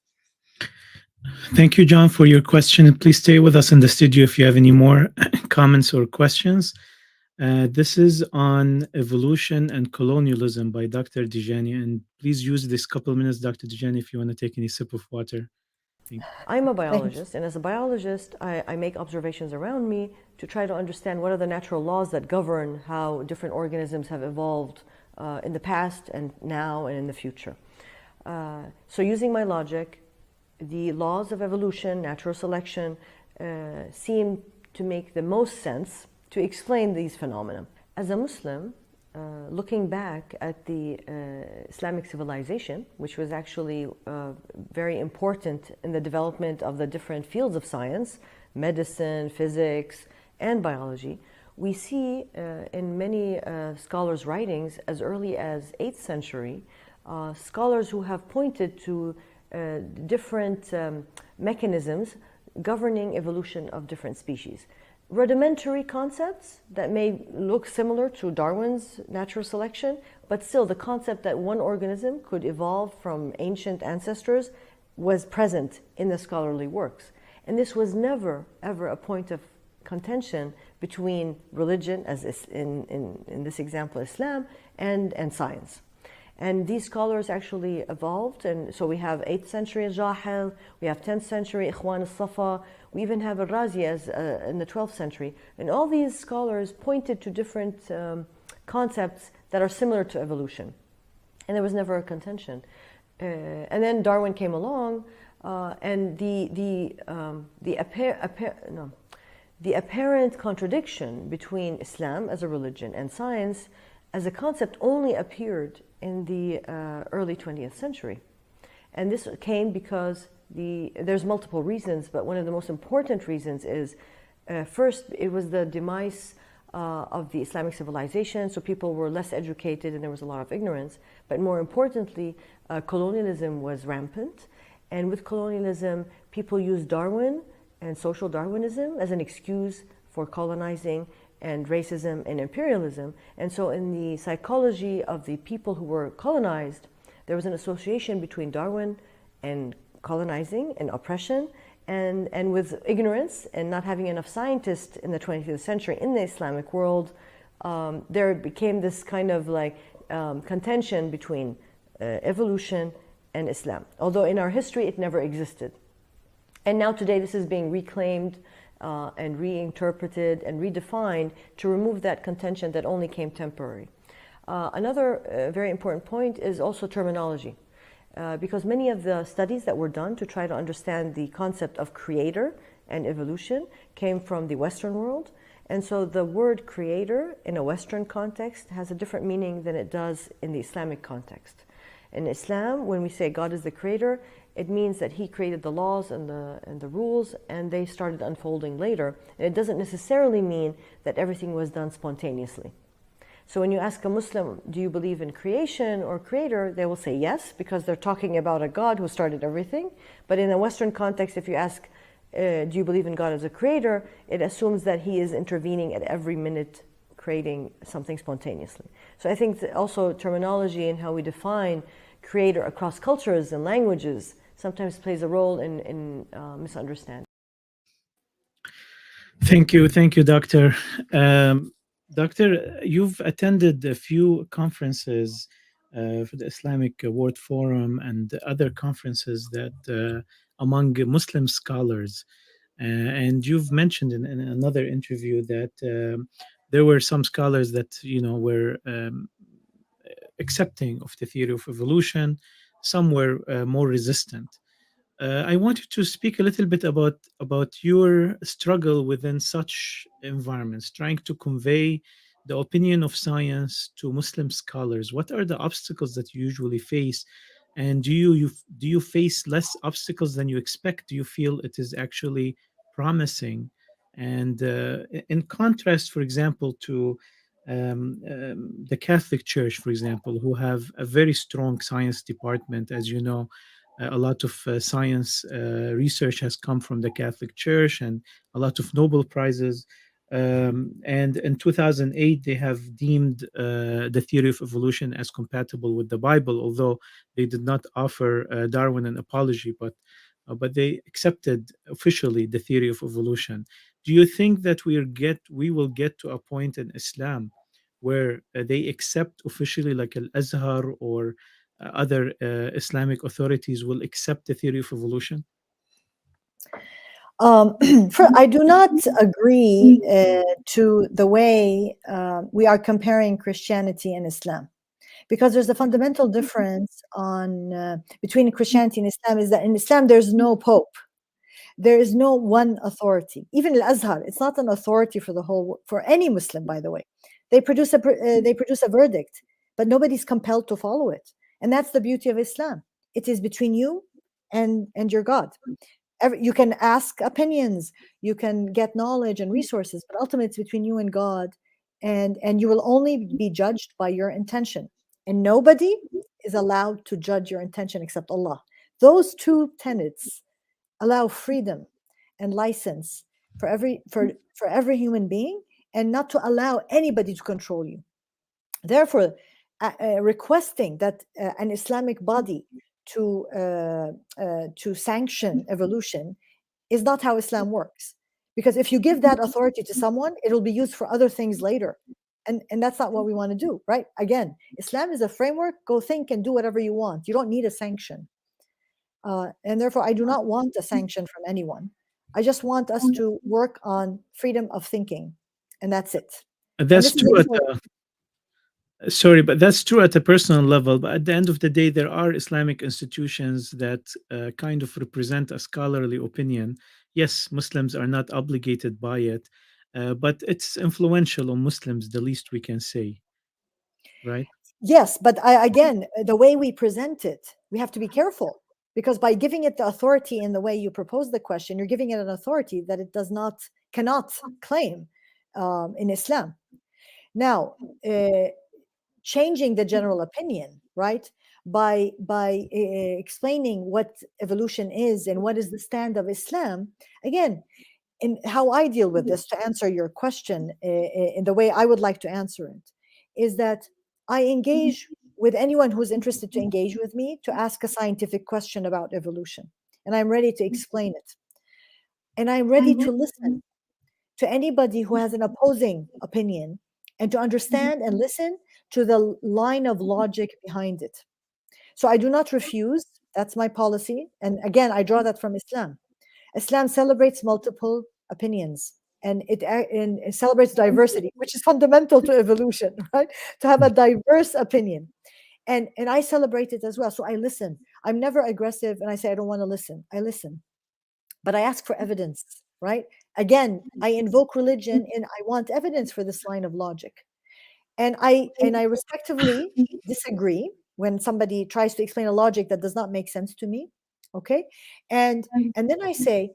B: Thank you, John, for your question. Please stay with us in the studio if you have any more comments or questions. This is on evolution and colonialism by Dr. Dijani. And please use this couple of minutes, Dr. Dijani, if you want to take any sip of water.
D: I'm a biologist, and as a biologist, I make observations around me to try to understand what are the natural laws that govern how different organisms have evolved in the past and now and in the future. So using my logic, the laws of evolution, natural selection, seem to make the most sense to explain these phenomena. As a Muslim, looking back at the Islamic civilization, which was actually very important in the development of the different fields of science, medicine, physics, and biology, we see in many scholars' writings as early as 8th century, scholars who have pointed to different mechanisms governing evolution of different species. Rudimentary concepts that may look similar to Darwin's natural selection, but still the concept that one organism could evolve from ancient ancestors was present in the scholarly works. And this was never, ever a point of contention between religion, as is in this example Islam, and science. And these scholars actually evolved, and so we have 8th century Jahil, we have 10th century Ikhwan al-Safa, we even have al-Razi as in the 12th century. And all these scholars pointed to different concepts that are similar to evolution. And there was never a contention. And then Darwin came along, and the apparent contradiction between Islam as a religion and science as a concept only appeared in the early 20th century. And this came because there's multiple reasons, but one of the most important reasons is, first, it was the demise of the Islamic civilization, so people were less educated and there was a lot of ignorance. But more importantly, colonialism was rampant. And with colonialism, people used Darwin and social Darwinism as an excuse for colonizing and racism and imperialism. And so in the psychology of the people who were colonized, there was an association between Darwin and colonizing and oppression, and with ignorance and not having enough scientists in the 20th century in the Islamic world, there became this kind of like contention between evolution and Islam. Although in our history it never existed. And now today this is being reclaimed and reinterpreted and redefined to remove that contention that only came temporary. Another very important point is also terminology. Because many of the studies that were done to try to understand the concept of creator and evolution came from the Western world. And so the word creator in a Western context has a different meaning than it does in the Islamic context. In Islam, when we say God is the creator, it means that he created the laws and the rules, and they started unfolding later. And it doesn't necessarily mean that everything was done spontaneously. So when you ask a Muslim, do you believe in creation or creator, they will say yes, because they're talking about a God who started everything. But in a Western context, if you ask, do you believe in God as a creator, it assumes that he is intervening at every minute, creating something spontaneously. So I think that also terminology and how we define creator across cultures and languages sometimes plays a role in misunderstanding.
B: Thank you, Doctor. Doctor, you've attended a few conferences for the Islamic World Forum and other conferences that among Muslim scholars, and you've mentioned in another interview that there were some scholars that were accepting of the theory of evolution, some were more resistant. I wanted to speak a little bit about your struggle within such environments, trying to convey the opinion of science to Muslim scholars. What are the obstacles that you usually face, and do you face less obstacles than you expect? Do you feel it is actually promising? And in contrast, for example, to the Catholic Church, for example, who have a very strong science department, as you know. A lot of science research has come from the Catholic Church and a lot of Nobel Prizes. And in 2008, they have deemed the theory of evolution as compatible with the Bible, although they did not offer Darwin an apology, but they accepted officially the theory of evolution. Do you think that we will get to a point in Islam where they accept officially, like Al-Azhar or other Islamic authorities will accept the theory of evolution?
C: I do not agree to the way we are comparing Christianity and Islam, because there's a fundamental difference between Christianity and Islam, is that in Islam there's no pope. There is no one authority. Even Al-Azhar, it's not an authority for any Muslim, by the way. They produce a verdict, but nobody's compelled to follow it. And that's the beauty of Islam. It is between you and your God. You can ask opinions, you can get knowledge and resources, but ultimately it's between you and God, and you will only be judged by your intention. And nobody is allowed to judge your intention except Allah. Those two tenets allow freedom and license for every human being, and not to allow anybody to control you. Therefore, requesting that an Islamic body to sanction evolution is not how Islam works, Because if you give that authority to someone, it'll be used for other things later. And that's not what we want to do, right? Again, Islam is a framework. Go think and do whatever you want. You don't need a sanction. And therefore, I do not want a sanction from anyone. I just want us to work on freedom of thinking. And that's it.
B: That's true sorry, but that's true at a personal level. But at the end of the day, there are Islamic institutions that kind of represent a scholarly opinion. Yes, Muslims are not obligated by it, but it's influential on Muslims, the least we can say, right?
C: Yes, but again, the way we present it, we have to be careful, because by giving it the authority in the way you propose the question, you're giving it an authority that it cannot claim in Islam. Now, changing the general opinion, right, by explaining what evolution is and what is the stand of Islam, again, in how I deal with this, to answer your question in the way I would like to answer it, is that I engage with anyone who's interested to engage with me to ask a scientific question about evolution, and I'm ready to explain it, and I'm ready to listen to anybody who has an opposing opinion, and to understand and listen to the line of logic behind it. So I do not refuse. That's my policy. And again, I draw that from Islam. Islam celebrates multiple opinions, and it celebrates diversity, which is fundamental to evolution, right? To have a diverse opinion. And I celebrate it as well. So I listen. I'm never aggressive, and I say I don't want to listen. I listen. But I ask for evidence, right? Again, I invoke religion, and I want evidence for this line of logic. And I respectively disagree when somebody tries to explain a logic that does not make sense to me. Okay. And then I say,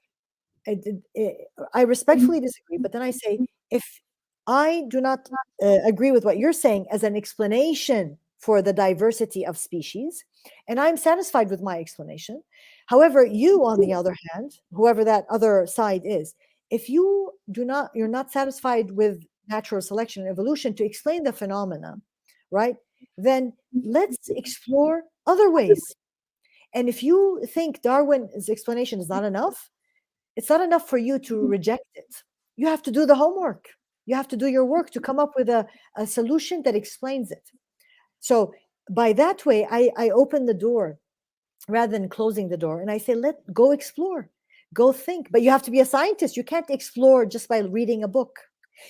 C: I respectfully disagree, but then I say, if I do not agree with what you're saying as an explanation for the diversity of species, and I'm satisfied with my explanation. However, you, on the other hand, whoever that other side is, if you're not satisfied with natural selection and evolution to explain the phenomena, right, then let's explore other ways. And if you think Darwin's explanation is not enough, it's not enough for you to reject it. You have to do the homework. You have to do your work to come up with a solution that explains it. So by that way, I open the door rather than closing the door, and I say, go explore, go think. But you have to be a scientist. You can't explore just by reading a book.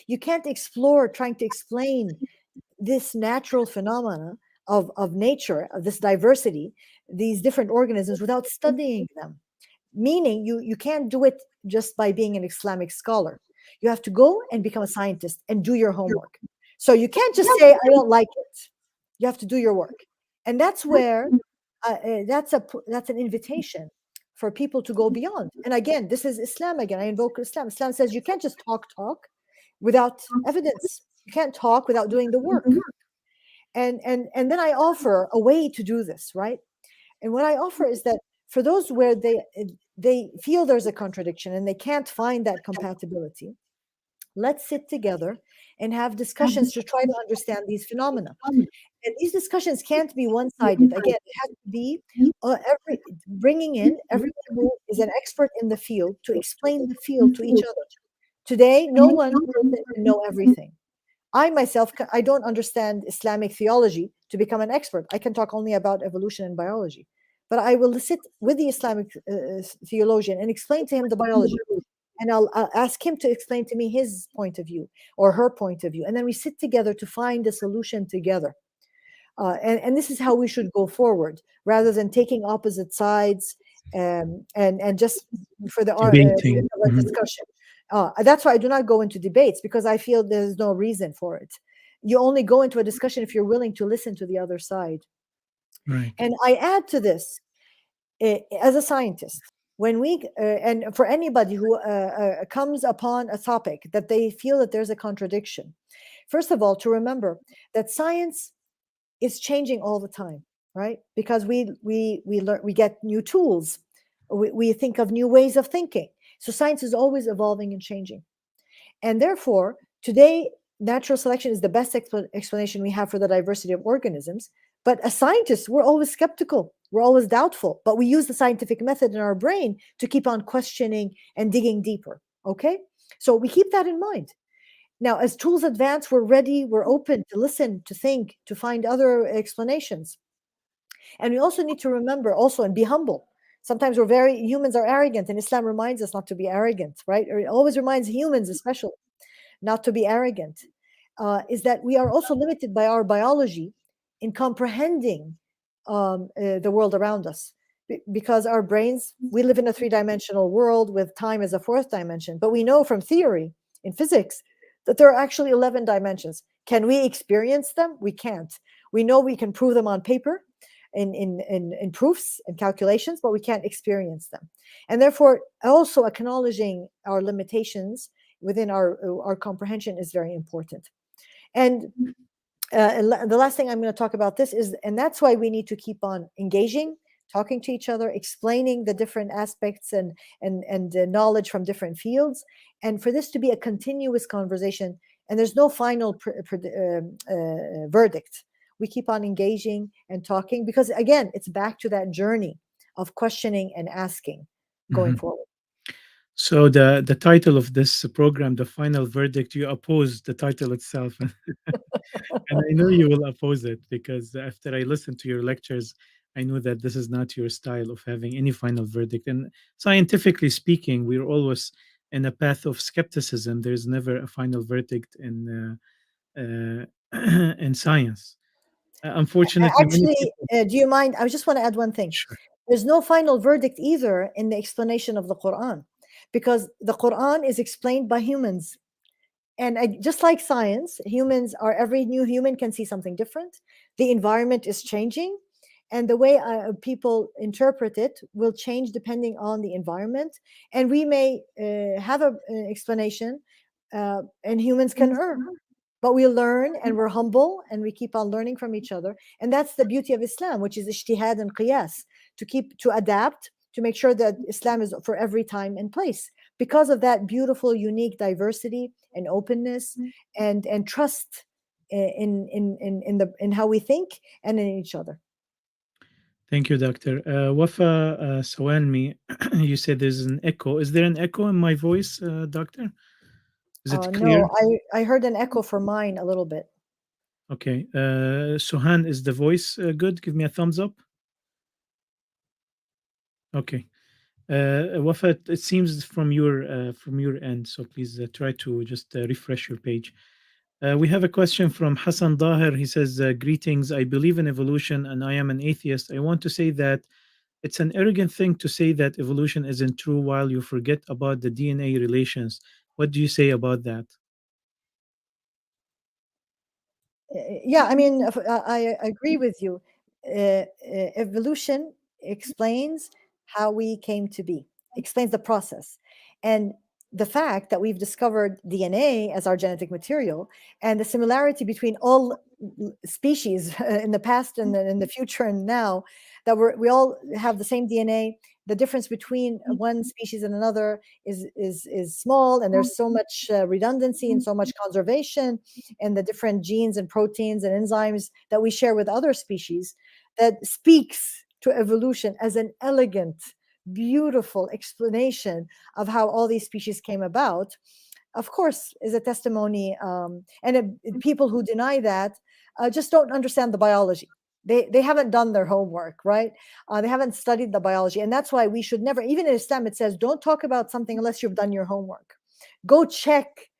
C: You can't explore trying to explain this natural phenomena of nature, of this diversity, these different organisms, without studying them. Meaning you can't do it just by being an Islamic scholar. You have to go and become a scientist and do your homework. So you can't just say, I don't like it. You have to do your work. And that's where that's an invitation for people to go beyond. And again, this is Islam again. I invoke Islam. Islam says you can't just talk without evidence. You can't talk without doing the work. And then I offer a way to do this, right? And what I offer is that for those where they feel there's a contradiction and they can't find that compatibility, let's sit together and have discussions to try to understand these phenomena. And these discussions can't be one-sided. Again, it has to be bringing in everyone who is an expert in the field to explain the field to each other. Today, no one can know everything. I myself, I don't understand Islamic theology to become an expert. I can talk only about evolution and biology. But I will sit with the Islamic theologian and explain to him the biology. And I'll ask him to explain to me his point of view or her point of view. And then we sit together to find a solution together. And this is how we should go forward, rather than taking opposite sides and just for the discussion. That's why I do not go into debates, because I feel there's no reason for it. You only go into a discussion if you're willing to listen to the other side.
B: Right.
C: And I add to this, as a scientist, when we and for anybody who comes upon a topic that they feel that there's a contradiction, first of all, to remember that science is changing all the time, right? Because we learn, we get new tools, we think of new ways of thinking. So science is always evolving and changing, and therefore today natural selection is the best explanation we have for the diversity of organisms. But as scientists, we're always skeptical. We're always doubtful. But we use the scientific method in our brain to keep on questioning and digging deeper. Okay? So we keep that in mind. Now, as tools advance, we're ready, we're open to listen, to think, to find other explanations. And we also need to remember also and be humble. Sometimes humans are arrogant, and Islam reminds us not to be arrogant, right? Or it always reminds humans, especially, not to be arrogant. Is that we are also limited by our biology in comprehending the world around us. Because our brains, we live in a three-dimensional world with time as a fourth dimension. But we know from theory in physics that there are actually 11 dimensions. Can we experience them? We can't. We know we can prove them on paper in proofs and calculations, but we can't experience them. And therefore, also acknowledging our limitations within our comprehension is very important. And the last thing I'm going to talk about this is, and that's why we need to keep on engaging, talking to each other, explaining the different aspects and knowledge from different fields, and for this to be a continuous conversation. And there's no final verdict. We keep on engaging and talking because, again, it's back to that journey of questioning and asking going forward.
B: So the title of this program, The Final Verdict, you oppose the title itself. And I know you will oppose it because after I listened to your lectures, I know that this is not your style of having any final verdict. And scientifically speaking, we're always in a path of skepticism. There's never a final verdict in science. Unfortunately,
C: actually, do you mind? I just want to add one thing.
B: Sure.
C: There's no final verdict either in the explanation of the Quran, because the Quran is explained by humans. And just like science, every new human can see something different. The environment is changing, and the way people interpret it will change depending on the environment. And we may have an explanation, and humans can err. But we learn, and we're humble, and we keep on learning from each other. And that's the beauty of Islam, which is ijtihad and qiyas, to adapt, to make sure that Islam is for every time and place, because of that beautiful, unique diversity and openness and trust in how we think and in each other.
B: Thank you, Doctor. Wafa Sawalmi, you said there's an echo. Is there an echo in my voice, Doctor? Is it clear?
C: No, I heard an echo for mine a little bit.
B: Okay. Suhan, is the voice good? Give me a thumbs up. Okay. Wafa, it seems from your end, so please try to just refresh your page. We have a question from Hassan Daher. He says, greetings, I believe in evolution and I am an atheist. I want to say that it's an arrogant thing to say that evolution isn't true while you forget about the DNA relations. What do you say about that?
C: Yeah, I mean, I agree with you. Evolution explains how we came to be, explains the process. And the fact that we've discovered DNA as our genetic material, and the similarity between all species in the past and in the future and now, that we all have the same DNA. The difference between one species and another is small, and there's so much redundancy and so much conservation, and the different genes and proteins and enzymes that we share with other species, that speaks to evolution as an elegant, beautiful explanation of how all these species came about. Of course, is a testimony, and people who deny that just don't understand the biology. They haven't done their homework, right? They haven't studied the biology. And that's why we should never, even in Islam, it says, don't talk about something unless you've done your homework. Go check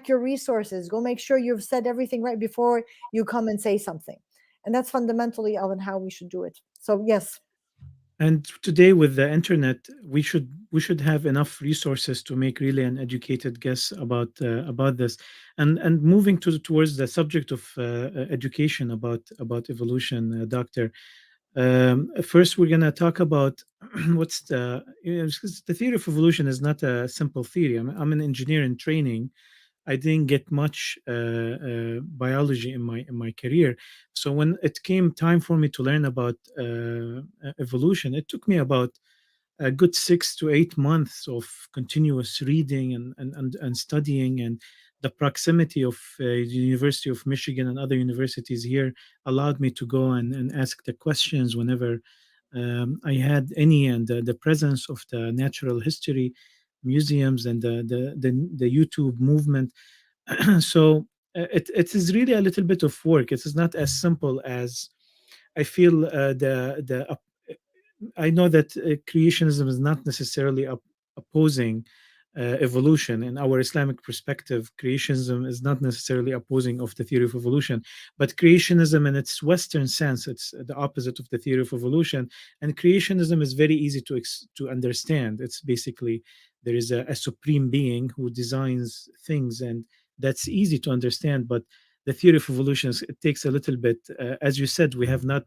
C: your resources. Go make sure you've said everything right before you come and say something. And that's fundamentally on how we should do it. So, yes.
B: And today with the internet, we should have enough resources to make really an educated guess about this. And moving towards the subject of education about evolution, Doctor. First, we're going to talk about what's the theory of evolution is not a simple theory. I'm an engineer in training. I didn't get much biology in my career, so when it came time for me to learn about evolution, it took me about a good 6 to 8 months of continuous reading and studying, and the proximity of the University of Michigan and other universities here allowed me to go and ask the questions whenever I had any, and the presence of the natural history museums and the YouTube movement. So it is really a little bit of work. It is not as simple as I feel. I know that creationism is not necessarily opposing evolution. In our Islamic perspective, creationism is not necessarily opposing of the theory of evolution, but creationism in its Western sense, it's the opposite of the theory of evolution. And creationism is very easy to understand. It's basically there is a supreme being who designs things, and that's easy to understand. But the theory of evolution, it takes a little bit, as you said, we have not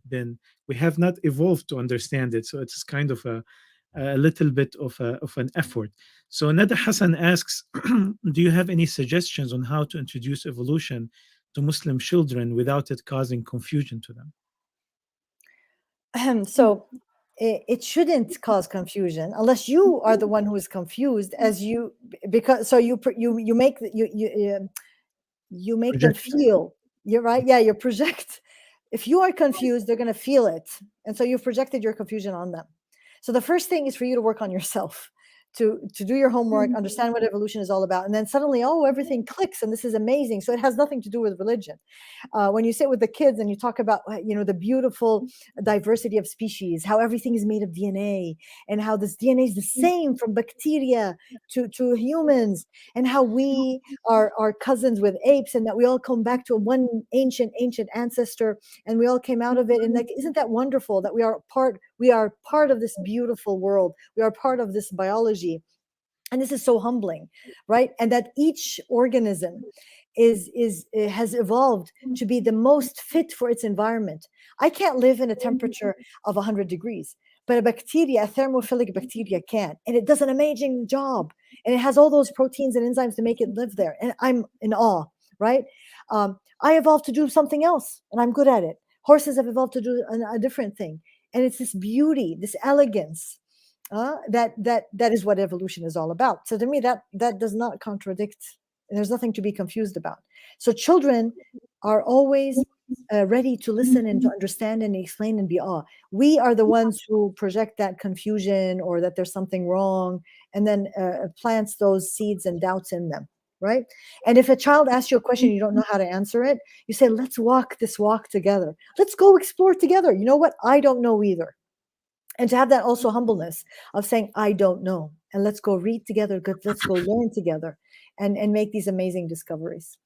B: evolved to understand it. So it's kind of a little bit of an effort. So Nada Hassan asks, do you have any suggestions on how to introduce evolution to Muslim children without it causing confusion to them?
C: So it shouldn't cause confusion unless you are the one who is confused, you make them feel. You're right. Yeah, you project. If you are confused, they're going to feel it, and so you've projected your confusion on them. So the first thing is for you to work on yourself, to do your homework, understand what evolution is all about, and then suddenly, everything clicks, and this is amazing. So it has nothing to do with religion. When you sit with the kids and you talk about, the beautiful diversity of species, how everything is made of DNA, and how this DNA is the same from bacteria to humans, and how we are cousins with apes, and that we all come back to one ancient ancestor, and we all came out of it. And isn't that wonderful that we are part of this beautiful world. We are part of this biology. And this is so humbling, right? And that each organism has evolved to be the most fit for its environment. I can't live in a temperature of 100 degrees, but a thermophilic bacteria can. And it does an amazing job. And it has all those proteins and enzymes to make it live there. And I'm in awe, right? I evolved to do something else, and I'm good at it. Horses have evolved to do a different thing. And it's this beauty, this elegance, that is what evolution is all about. So to me, that does not contradict. There's nothing to be confused about. So children are always ready to listen and to understand and explain and be awe. We are the ones who project that confusion or that there's something wrong, and then plants those seeds and doubts in them. Right? And if a child asks you a question, you don't know how to answer it, you say, let's walk this walk together. Let's go explore together. You know what? I don't know either. And to have that also humbleness of saying, I don't know. And let's go read together. Let's go learn together and make these amazing discoveries.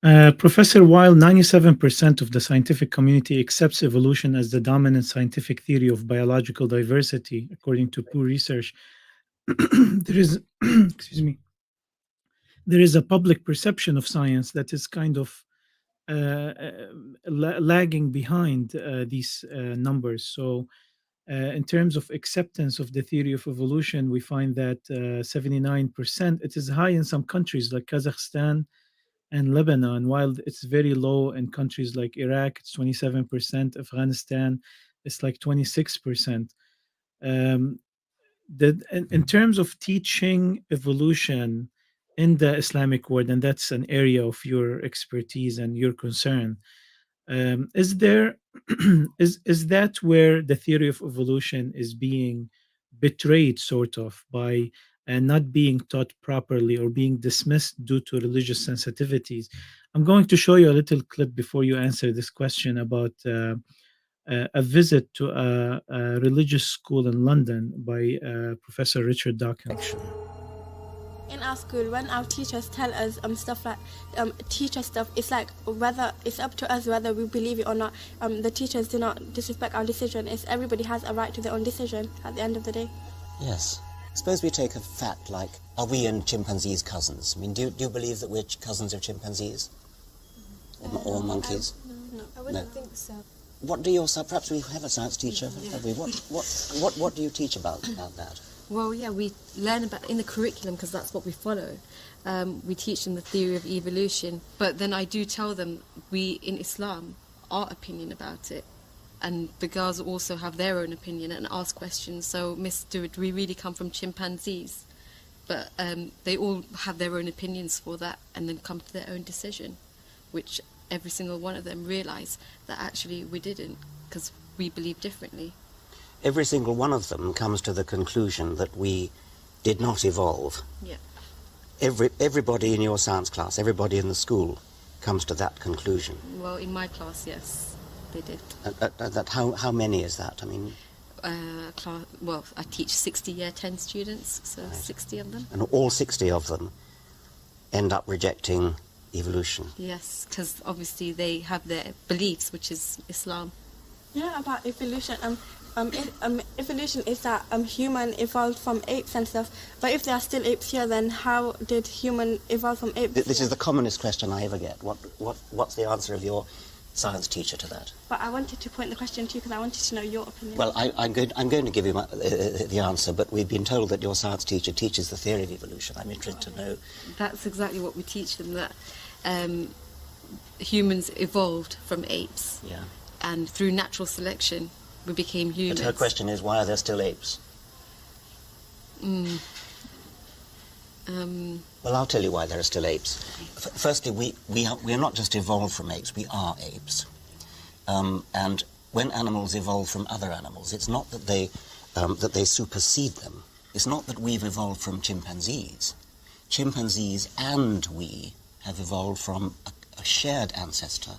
B: Professor, while 97% of the scientific community accepts evolution as the dominant scientific theory of biological diversity, according to Pew Research, there is, there is a public perception of science that is kind of lagging behind these numbers. So in terms of acceptance of the theory of evolution, we find that 79%, it is high in some countries like Kazakhstan and Lebanon, while it's very low in countries like Iraq, it's 27%, Afghanistan, it's like 26%. In terms of teaching evolution in the Islamic world, and that's an area of your expertise and your concern, is that where the theory of evolution is being betrayed, sort of, by not being taught properly or being dismissed due to religious sensitivities? I'm going to show you a little clip before you answer this question about a visit to a religious school in London by Professor Richard Dawkins.
F: In our school, when our teachers tell us stuff like teacher stuff, it's like whether it's up to us whether we believe it or not. The teachers do not disrespect our decision. Everybody has a right to their own decision at the end of the day.
G: Yes. Suppose we take a fact like, are we and chimpanzees cousins? I mean, do you believe that we're cousins of chimpanzees? Or monkeys?
F: No, I wouldn't think so.
G: What do perhaps we have a science teacher, have we? What do you teach about that?
H: Well, yeah, we learn about in the curriculum because that's what we follow. We teach them the theory of evolution, but then I do tell them we in Islam our opinion about it, and the girls also have their own opinion and ask questions. So, Miss, do we really come from chimpanzees? But they all have their own opinions for that, and then come to their own decision, which every single one of them realise that actually we didn't, because we believe differently.
G: Every single one of them comes to the conclusion that we did not evolve.
H: Yeah.
G: Everybody in your science class, everybody in the school comes to that conclusion.
H: Well, in my class, yes, they did.
G: How many is that? I mean,
H: Well, I teach 60 year 10 students, so
G: Right.
H: 60 of them.
G: and all 60 of them end up rejecting evolution.
H: Yes, because obviously they have their beliefs, which is Islam.
F: Yeah, about evolution. Evolution is that human evolved from apes and stuff. But if there are still apes here, then how did human evolve from apes?
G: This is the commonest question I ever get. What's the answer of your science teacher to that?
F: But I wanted to point the question to you because I wanted to know your opinion.
G: Well, I'm going to give you the answer, but we've been told that your science teacher teaches the theory of evolution. I'm interested to know.
H: That's exactly what we teach them, that humans evolved from apes.
G: Yeah.
H: And through natural selection, we became humans.
G: But her question is, why are there still apes? Well, I'll tell you why there are still apes. Firstly, we are not just evolved from apes, we are apes. And when animals evolve from other animals, it's not that they supersede them. It's not that we've evolved from chimpanzees. Chimpanzees and we have evolved from a shared ancestor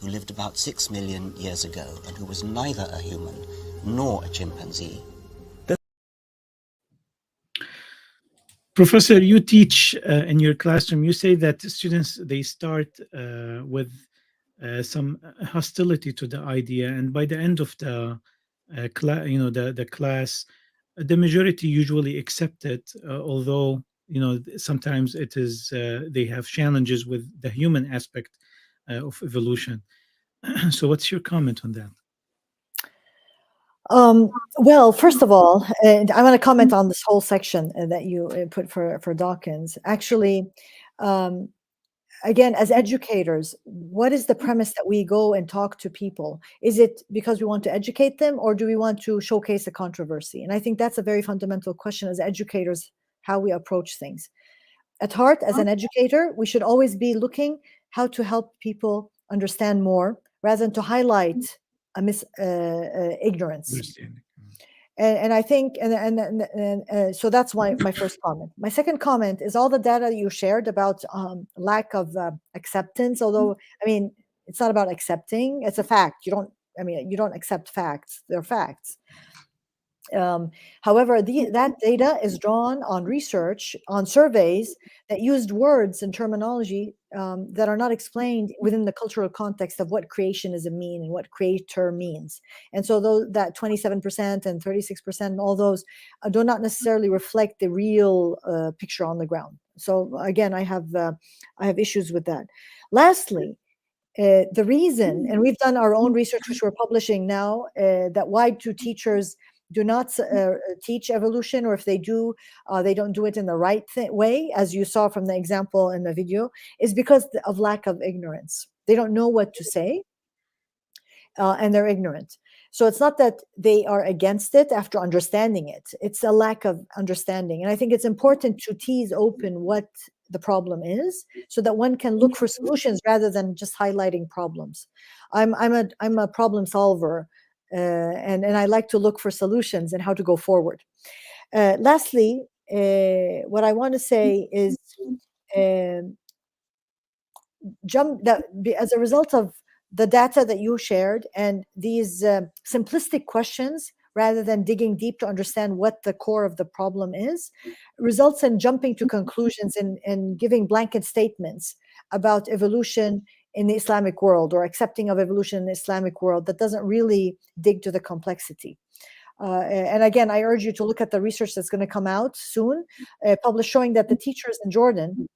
G: who lived about 6 million years ago and who was neither a human nor a chimpanzee.
B: Professor, you teach in your classroom, you say that students, they start with some hostility to the idea, and by the end of the class, the majority usually accept it, although sometimes it is they have challenges with the human aspect of evolution. So what's your comment on that?
C: Well, first of all, and I want to comment on this whole section that you put for Dawkins. Actually, again, as educators, what is the premise that we go and talk to people? Is it because we want to educate them, or do we want to showcase a controversy? And I think that's a very fundamental question as educators, how we approach things. At heart, as an educator, we should always be looking how to help people understand more rather than to highlight ignorance. And I think, so that's my first comment. My second comment is all the data you shared about lack of acceptance, although, I mean, it's not about accepting, it's a fact. You don't accept facts, they're facts. However, that data is drawn on research, on surveys that used words and terminology that are not explained within the cultural context of what creationism means and what creator means. And so that 27% and 36% and all those do not necessarily reflect the real picture on the ground. So again, I have issues with that. Lastly, the reason, and we've done our own research, which we're publishing now, that why do teachers do not teach evolution, or if they do, they don't do it in the right way, as you saw from the example in the video, is because of lack of ignorance. They don't know what to say, and they're ignorant. So it's not that they are against it after understanding it. It's a lack of understanding. And I think it's important to tease open what the problem is so that one can look for solutions rather than just highlighting problems. I'm a problem solver. And I like to look for solutions and how to go forward. Lastly, what I want to say is as a result of the data that you shared and these simplistic questions, rather than digging deep to understand what the core of the problem is, results in jumping to conclusions and giving blanket statements about evolution in the Islamic world, or accepting of evolution in the Islamic world, that doesn't really dig to the complexity. And again, I urge you to look at the research that's going to come out soon, published, showing that the teachers in Jordan,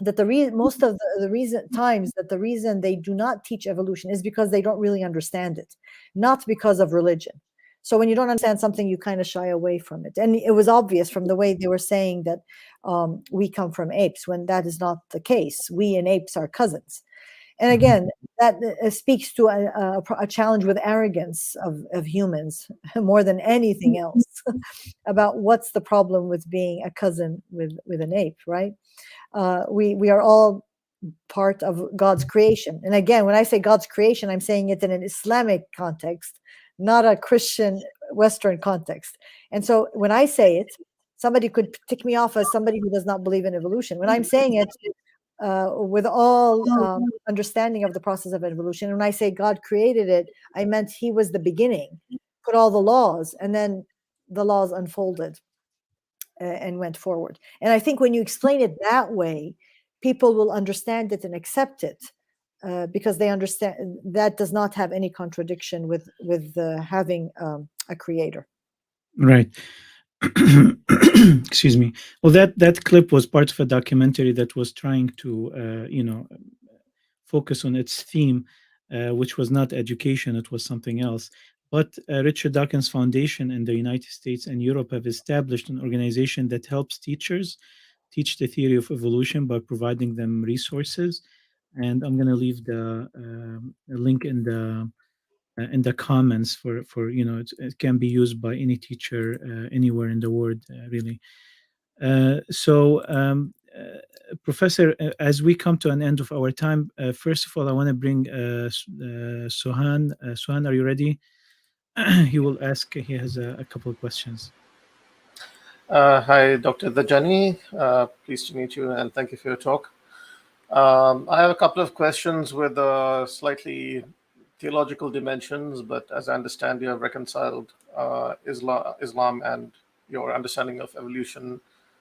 C: that most of the reason they do not teach evolution is because they don't really understand it, not because of religion. So when you don't understand something, you kind of shy away from it. And it was obvious from the way they were saying that we come from apes, when that is not the case. We and apes are cousins. And again, that speaks to a challenge with arrogance of humans more than anything else about what's the problem with being a cousin with an ape, right? We are all part of God's creation. And again, when I say God's creation, I'm saying it in an Islamic context, not a Christian Western context. And so when I say it, Somebody could tick me off as somebody who does not believe in evolution. When I'm saying it with all understanding of the process of evolution, when I say God created it, I meant he was the beginning, put all the laws, and then the laws unfolded and went forward. And I think when you explain it that way, people will understand it and accept it, because they understand that does not have any contradiction with having a creator.
B: Right. Excuse me. Well, that clip was part of a documentary that was trying to, focus on its theme, which was not education; it was something else. But Richard Dawkins Foundation in the United States and Europe have established an organization that helps teachers teach the theory of evolution by providing them resources. And I'm going to leave the link in the comments for it can be used by any teacher anywhere in the world, really. Professor, as we come to an end of our time, first of all, I want to bring Sohan. Sohan, are you ready? He will ask. He has a couple of questions.
I: Hi, Dr. Dijani. Pleased to meet you, and thank you for your talk. I have a couple of questions with slightly theological dimensions, but as I understand, you have reconciled Islam and your understanding of evolution.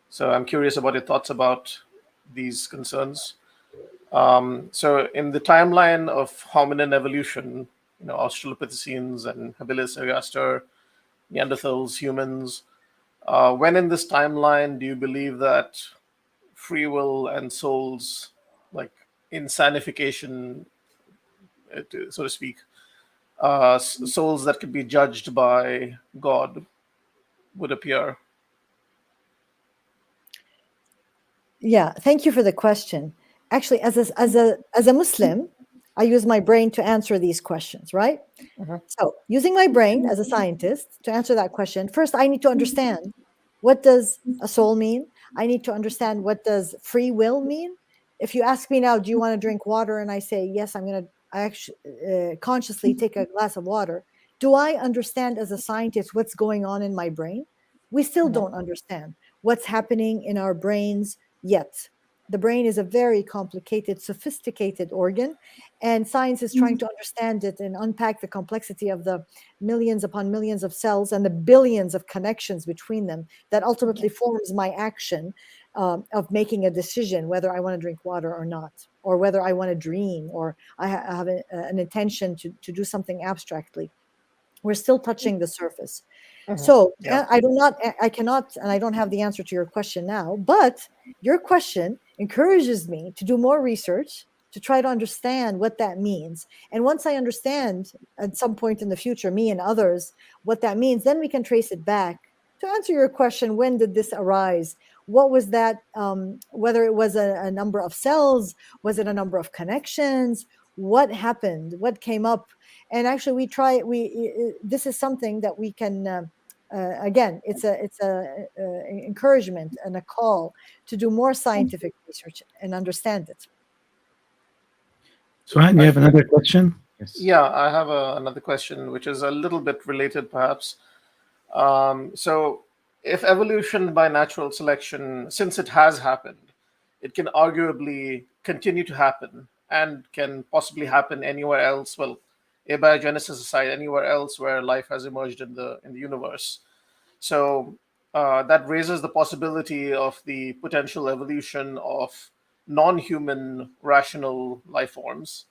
I: So I'm curious about your thoughts about these concerns. So in the timeline of hominin evolution, Australopithecines and habilis, ergaster, Neanderthals, humans, when in this timeline do you believe that free will and souls, like insanification, so to speak, souls that could be judged by God would appear?
C: Yeah, thank you for the question. Actually, as a Muslim, I use my brain to answer these questions, right? So using my brain as a scientist to answer that question, first I need to understand, what does a soul mean? I need to understand, what does free will mean? If you ask me now, do you want to drink water? And I say, yes, I actually consciously take a glass of water. Do I understand as a scientist what's going on in my brain? We still don't understand what's happening in our brains yet. The brain is a very complicated, sophisticated organ, and science is trying to understand it and unpack the complexity of the millions upon millions of cells and the billions of connections between them that ultimately forms my action of making a decision whether I want to drink water or not, or whether I want to dream, or I have an intention to do something abstractly. We're still touching the surface. So I cannot, and I don't have the answer to your question now, but your question encourages me to do more research to try to understand what that means. And once I understand at some point in the future, me and others, what that means, then we can trace it back. To answer your question, when did this arise? What was that? Whether it was a number of cells, was it a number of connections? What happened? What came up? And actually, this is something that we can. Again, it's a encouragement and a call to do more scientific research and understand it.
B: So, you have another question?
I: Yes. Yeah, I have another question, which is a little bit related, perhaps. So, if evolution by natural selection, since it has happened, it can arguably continue to happen and can possibly happen anywhere else. Well, abiogenesis aside, anywhere else where life has emerged in the universe. So that raises the possibility of the potential evolution of non-human rational life forms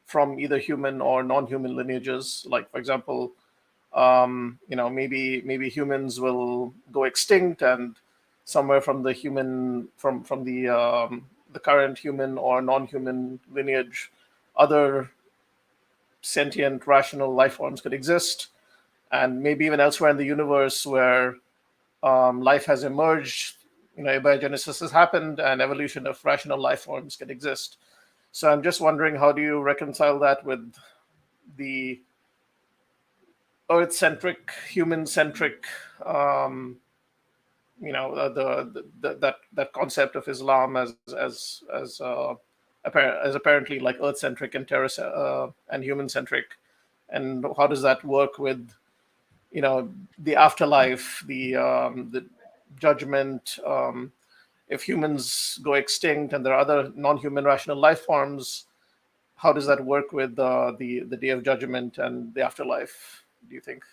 I: from either human or non-human lineages. Like, for example, maybe humans will go extinct, and somewhere from the human from the current human or non-human lineage, other sentient rational life forms could exist, and maybe even elsewhere in the universe where life has emerged, abiogenesis has happened, and evolution of rational life forms can exist. So I'm just wondering, how do you reconcile that with the Earth-centric, human-centric, that concept of Islam as apparently like Earth-centric and and human-centric, and how does that work with, the afterlife, the judgment. If humans go extinct and there are other non-human rational life forms, how does that work with the day of judgment and the afterlife, do you think?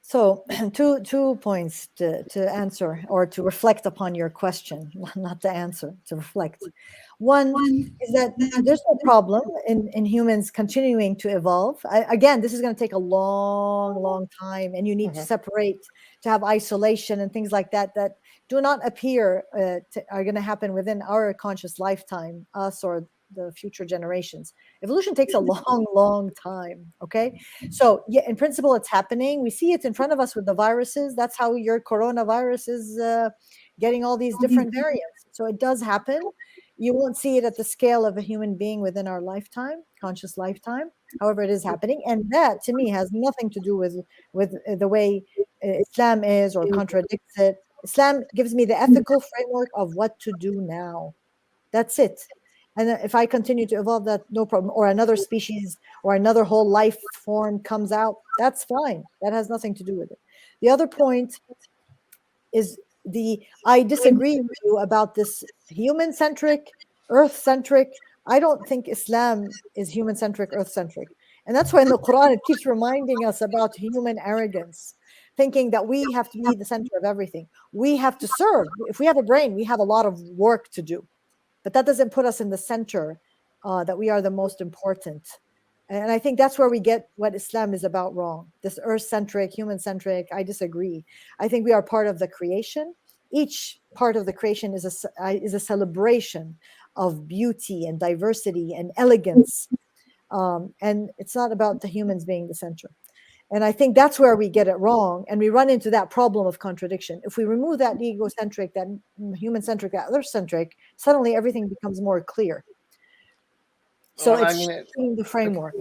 C: So two points to answer or to reflect upon your question, not to answer, to reflect. One is that there's no problem in humans continuing to evolve. Again, this is going to take a long time, and you need to separate, to have isolation and things like that that do not appear are going to happen within our conscious lifetime, us or the future generations. Evolution takes a long time. Okay, so yeah, in principle, it's happening. We see it in front of us with the viruses. That's how your coronavirus is getting all these different variants. So it does happen. You won't see it at the scale of a human being within our lifetime, conscious lifetime. However, it is happening, and that to me has nothing to do with the way Islam is or contradicts it. Islam gives me the ethical framework of what to do now. That's it. And if I continue to evolve, that no problem. Or another species or another whole life form comes out, that's fine. That has nothing to do with it. The other point is I disagree with you about this human-centric, earth-centric. I don't think Islam is human-centric, earth-centric. And that's why in the Quran it keeps reminding us about human arrogance, thinking that we have to be the center of everything. We have to serve. If we have a brain, we have a lot of work to do. But that doesn't put us in the center, that we are the most important. And I think that's where we get what Islam is about wrong. This earth-centric, human-centric, I disagree. I think we are part of the creation. Each part of the creation is a celebration of beauty and diversity and elegance. And it's not about the humans being the center. And I think that's where we get it wrong. And we run into that problem of contradiction. If we remove that egocentric, that human-centric, that other-centric, suddenly everything becomes more clear. So it's changing the framework.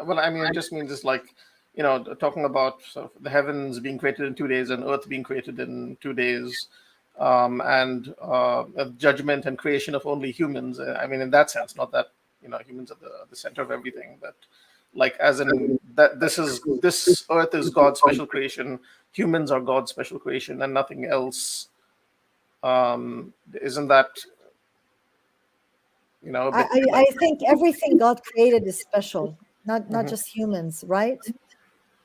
I: Well, I mean, it just means it's like, talking about sort of the heavens being created in 2 days and earth being created in 2 days, and judgment and creation of only humans. I mean, in that sense, not that, humans are the center of everything, but like as in that this earth is God's special creation, humans are God's special creation and nothing else. Isn't that,
C: I think everything God created is special, not just humans, right?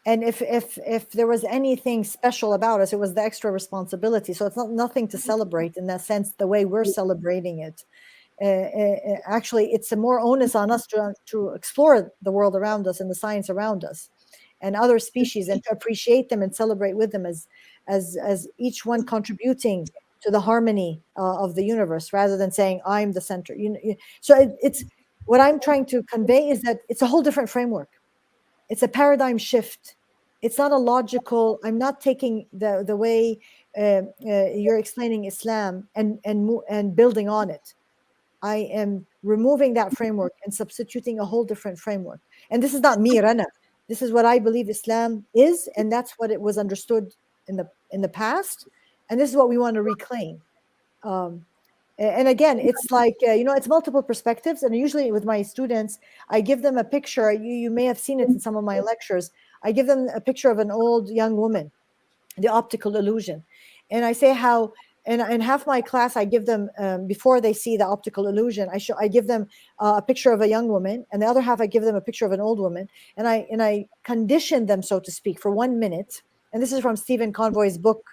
C: And if there was anything special about us, it was the extra responsibility. So it's nothing to celebrate in that sense, the way we're celebrating it. Actually, it's a more onus on us to explore the world around us and the science around us and other species, and to appreciate them and celebrate with them as each one contributing to the harmony of the universe, rather than saying I'm the center. So it's what I'm trying to convey is that it's a whole different framework. It's a paradigm shift. It's not a logical. I'm not taking the way you're explaining Islam and building on it. I am removing that framework and substituting a whole different framework. And this is not me, Rana. This is what I believe Islam is, and that's what it was understood in the past. And this is what we want to reclaim. And again, it's like, it's multiple perspectives. And usually with my students, I give them a picture. You may have seen it in some of my lectures. I give them a picture of an old young woman, the optical illusion. And I say how, in half my class, I give them, before they see the optical illusion, I give them a picture of a young woman. And the other half, I give them a picture of an old woman. And I condition them, so to speak, for 1 minute. And this is from Stephen Convoy's book,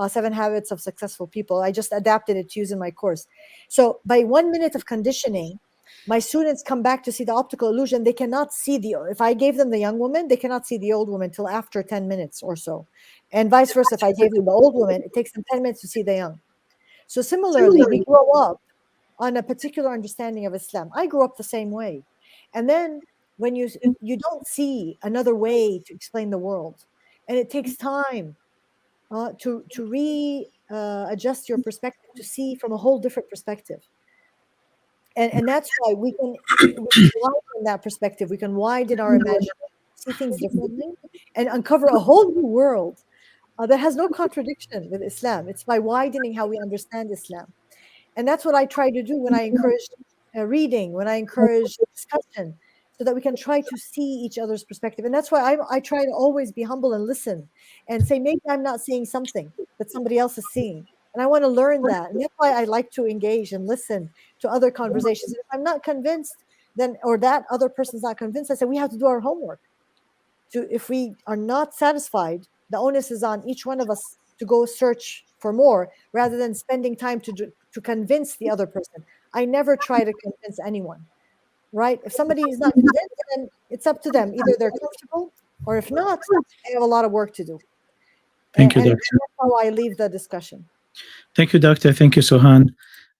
C: 7 Habits of Successful People. I just adapted it to use in my course. So by 1 minute of conditioning, my students come back to see the optical illusion. They cannot see if I gave them the young woman, they cannot see the old woman till after 10 minutes or so. And vice versa, if I gave them the old woman, it takes them 10 minutes to see the young. So similarly, we grow up on a particular understanding of Islam. I grew up the same way. And then when you don't see another way to explain the world, and it takes time to readjust your perspective, to see from a whole different perspective. And that's why we can widen that perspective. We can widen our imagination, see things differently, and uncover a whole new world that has no contradiction with Islam. It's by widening how we understand Islam. And that's what I try to do when I encourage reading, when I encourage discussion, so that we can try to see each other's perspective. And that's why I try to always be humble and listen and say, maybe I'm not seeing something that somebody else is seeing. And I want to learn that. And that's why I like to engage and listen to other conversations. If I'm not convinced, then, or that other person's not convinced, I say we have to do our homework. If we are not satisfied, the onus is on each one of us to go search for more, rather than spending time to convince the other person. I never try to convince anyone, right? If somebody is not convinced, then it's up to them. Either they're comfortable, or if not, they have a lot of work to do.
B: Thank you,
C: and
B: Doctor.
C: that's how I leave the discussion.
B: Thank you, Doctor. Thank you, Sohan.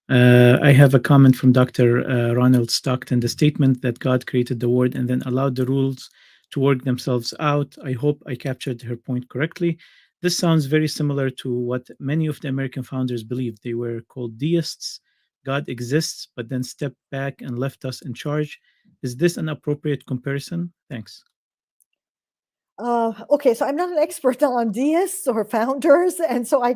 B: I have a comment from Dr. Ronald Stockton. The statement that God created the world and then allowed the rules to work themselves out. I hope I captured her point correctly. This sounds very similar to what many of the American founders believed. They were called deists. God exists, but then stepped back and left us in charge. Is this an appropriate comparison? Thanks.
C: Okay, so I'm not an expert on deists or founders, and so I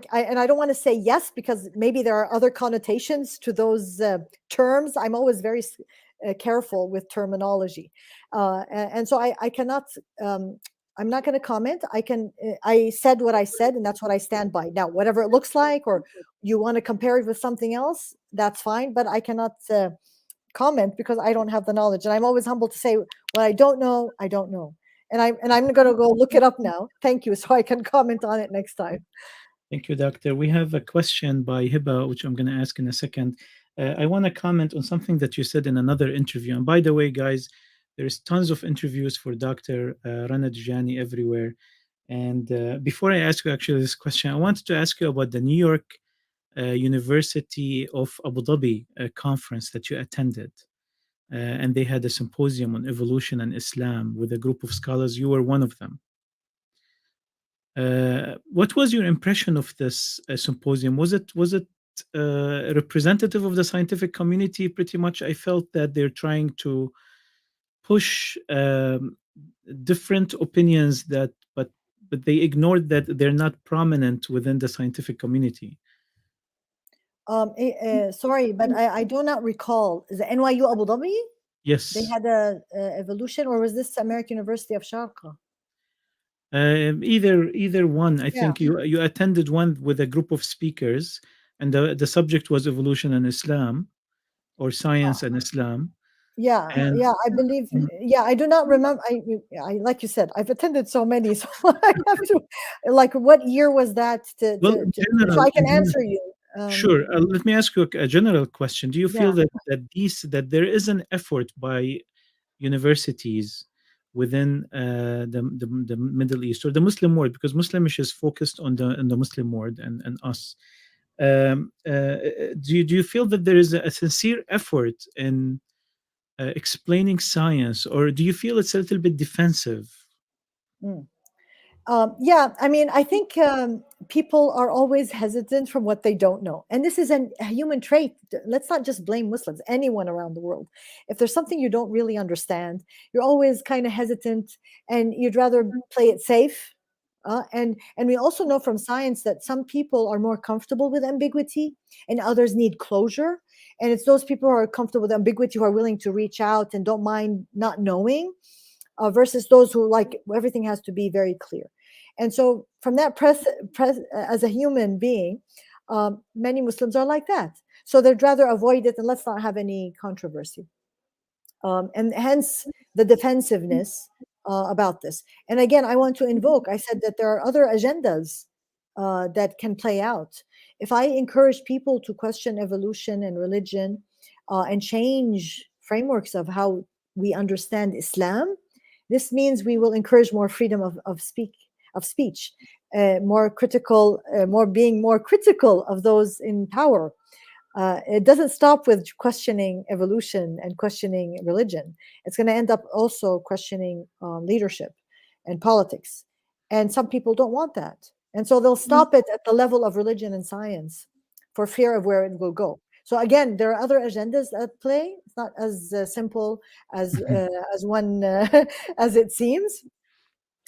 C: don't want to say yes, because maybe there are other connotations to those terms. I'm always very careful with terminology, and so I cannot. I'm not going to comment. I said what I said, and that's what I stand by. Now, whatever it looks like, or you want to compare it with something else, that's fine. But I cannot comment because I don't have the knowledge, and I'm always humble to say what I don't know. I don't know. And I'm going to go look it up now. Thank you, so I can comment on it next time.
B: Thank you, Doctor. We have a question by Hiba, which I'm going to ask in a second. I want to comment on something that you said in another interview. And by the way, guys, there's tons of interviews for Dr. Rana Dijani everywhere. And before I ask you actually this question, I wanted to ask you about the New York University of Abu Dhabi conference that you attended. And they had a symposium on evolution and Islam with a group of scholars. You were one of them. What was your impression of this symposium? Was it representative of the scientific community? Pretty much, I felt that they're trying to push different opinions but they ignored that they're not prominent within the scientific community.
C: Sorry, but I do not recall. Is it NYU Abu Dhabi?
B: Yes.
C: They had a evolution, or was this American University of Sharqa?
B: Either one. I think you attended one with a group of speakers, and the subject was evolution and Islam, or science and Islam.
C: I believe. Yeah, I do not remember. I like you said, I've attended so many, so I have to. Like, what year was that? So I can answer you.
B: Sure. Let me ask you a general question. Do you feel that there is an effort by universities within the Middle East or the Muslim world, because Muslimish is focused on the Muslim world and us? Do you feel that there is a sincere effort in explaining science, or do you feel it's a little bit defensive?
C: I mean, I think people are always hesitant from what they don't know. And this is a human trait. Let's not just blame Muslims, anyone around the world. If there's something you don't really understand, you're always kind of hesitant and you'd rather play it safe. And we also know from science that some people are more comfortable with ambiguity and others need closure. And it's those people who are comfortable with ambiguity who are willing to reach out and don't mind not knowing, versus those who like everything has to be very clear. And so from that as a human being, many Muslims are like that. So they'd rather avoid it and let's not have any controversy. And hence the defensiveness about this. And again, I want to invoke, I said that there are other agendas that can play out. If I encourage people to question evolution and religion and change frameworks of how we understand Islam, this means we will encourage more freedom of speech, more being more critical of those in power. It doesn't stop with questioning evolution and questioning religion. It's going to end up also questioning leadership and politics. And some people don't want that. And so they'll stop it at the level of religion and science for fear of where it will go. So again, there are other agendas at play. It's not as simple as one as it seems.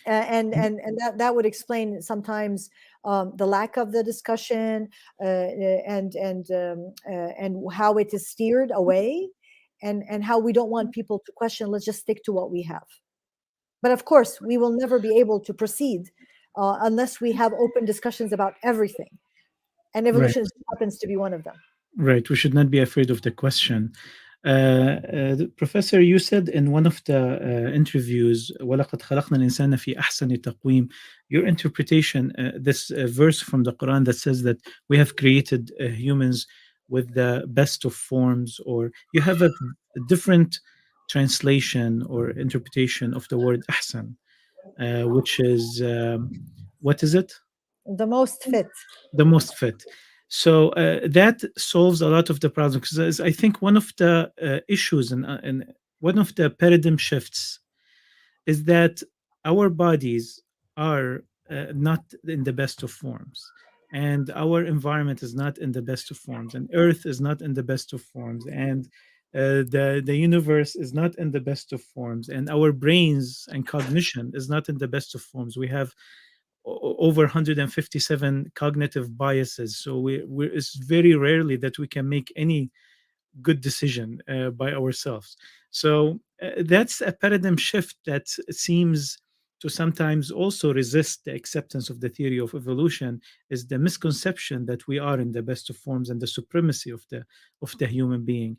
C: And that would explain sometimes the lack of the discussion and how it is steered away. and how we don't want people to question. Let's just stick to what we have. But of course, we will never be able to proceed unless we have open discussions about everything. And evolution happens to be one of them.
B: Right. We should not be afraid of the question. Professor, you said in one of the interviews, وَلَقَدْ خَلَقْنَا الْإِنسَانَ فِي أَحْسَنِ تَقْوِيمٍ, your interpretation, this verse from the Quran that says that we have created humans with the best of forms, or you have a different translation or interpretation of the word ahsan, which is, what is it?
C: The most fit.
B: The most fit. So that solves a lot of the problems, because I think one of the issues and one of the paradigm shifts is that our bodies are not in the best of forms, and our environment is not in the best of forms, and Earth is not in the best of forms, and the universe is not in the best of forms, and our brains and cognition is not in the best of forms. We have over 157 cognitive biases, so it's very rarely that we can make any good decision by ourselves. So that's a paradigm shift that seems to sometimes also resist the acceptance of the theory of evolution, is the misconception that we are in the best of forms and the supremacy of the human being.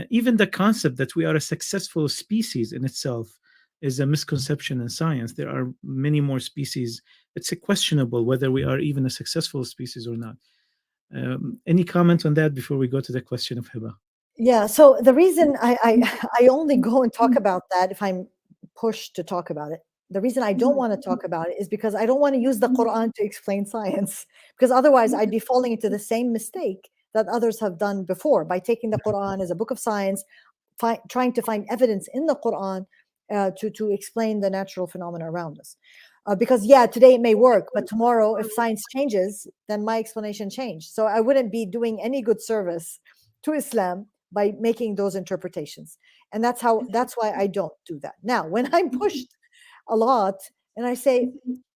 B: Even the concept that we are a successful species in itself is a misconception in science. There are many more species. It's questionable whether we are even a successful species or not. Any comment on that before we go to the question of Hiba?
C: Yeah, so the reason I only go and talk about that if I'm pushed to talk about it. The reason I don't want to talk about it is because I don't want to use the Quran to explain science, because otherwise I'd be falling into the same mistake that others have done before by taking the Quran as a book of science, trying to find evidence in the Quran to explain the natural phenomena around us. Because today it may work, but tomorrow if science changes, then my explanation changed. So I wouldn't be doing any good service to Islam by making those interpretations. And that's why I don't do that. Now, when I'm pushed a lot and I say,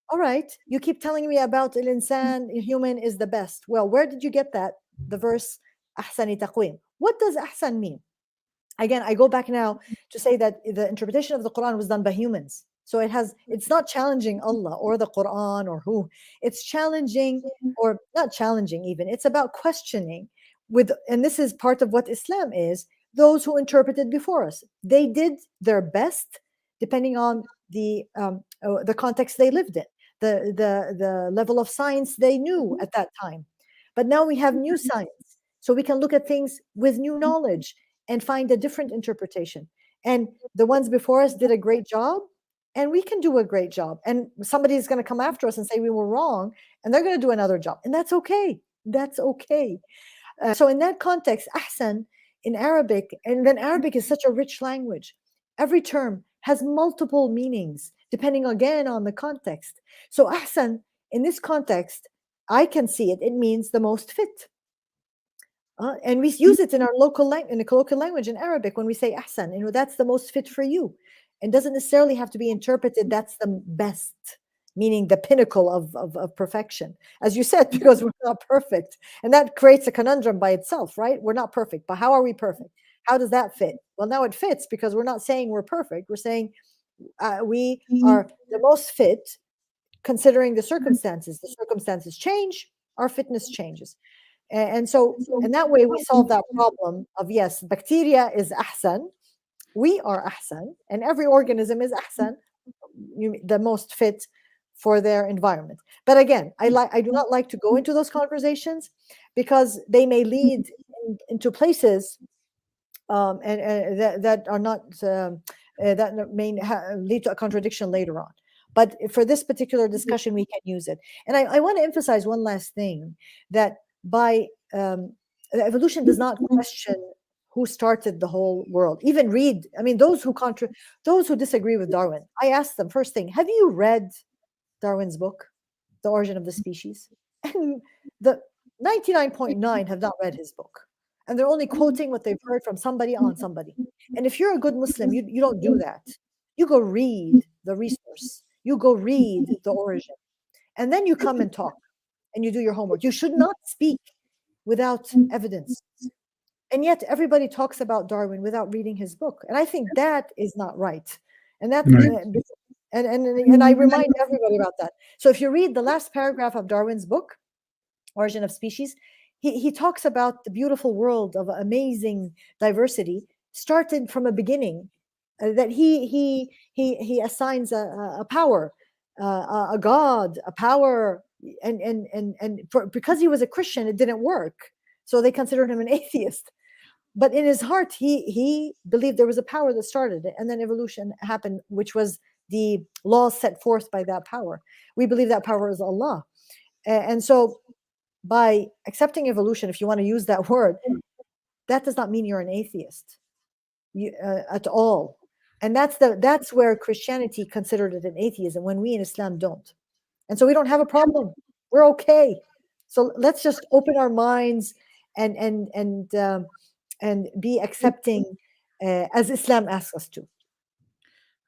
C: all right, you keep telling me about al-insan, human is the best. Well, where did you get that? The verse, ahsani taqweem. What does ahsan mean? Again, I go back now to say that the interpretation of the Quran was done by humans. So it's not challenging Allah or the Quran or who. It's challenging, or not challenging even. It's about questioning and this is part of what Islam is, those who interpreted before us. They did their best depending on the context they lived in, the level of science they knew at that time. But now we have new science, so we can look at things with new knowledge and find a different interpretation. And the ones before us did a great job, and we can do a great job. And somebody is going to come after us and say we were wrong, and they're going to do another job. And that's okay. That's okay. So in that context, ahsan in Arabic, and then Arabic is such a rich language. Every term has multiple meanings, depending again on the context. So ahsan, in this context, I can see it means the most fit. And we use it in our in the colloquial language in Arabic when we say ahsan, that's the most fit for you. And doesn't necessarily have to be interpreted that's the best, meaning the pinnacle of perfection. As you said, because we're not perfect. And that creates a conundrum by itself, right? We're not perfect, but how are we perfect? How does that fit? Well, now it fits because we're not saying we're perfect. We're saying we are the most fit considering the circumstances. The circumstances change, our fitness changes. And so, in that way, we solve that problem of, yes, bacteria is ahsan, we are ahsan, and every organism is ahsan, the most fit for their environment. But again, I do not like to go into those conversations because they may lead into places that are not that may lead to a contradiction later on. But for this particular discussion, we can use it. And I want to emphasize one last thing, that by evolution does not question who started the whole world. Even read, those who disagree with Darwin, I asked them first thing, have you read Darwin's book, The Origin of the Species? And the 99.9 have not read his book. And they're only quoting what they've heard from somebody on somebody. And if you're a good Muslim, you don't do that. You go read the resource. You go read the origin. And then you come and talk and you do your homework. You should not speak without evidence. And yet everybody talks about Darwin without reading his book. And I think that is not right. And that and I remind everybody about that. So if you read the last paragraph of Darwin's book, Origin of Species, he talks about the beautiful world of amazing diversity, started from a beginning, that he assigns a power, a God, a power, and because he was a Christian, it didn't work. So they considered him an atheist. But in his heart, he believed there was a power that started it, and then evolution happened, which was the laws set forth by that power. We believe that power is Allah. And so by accepting evolution, if you want to use that word, that does not mean you're an atheist at all. And that's where Christianity considered it an atheism, when we in Islam don't. And so we don't have a problem. We're okay. So let's just open our minds and be accepting as Islam asks us to.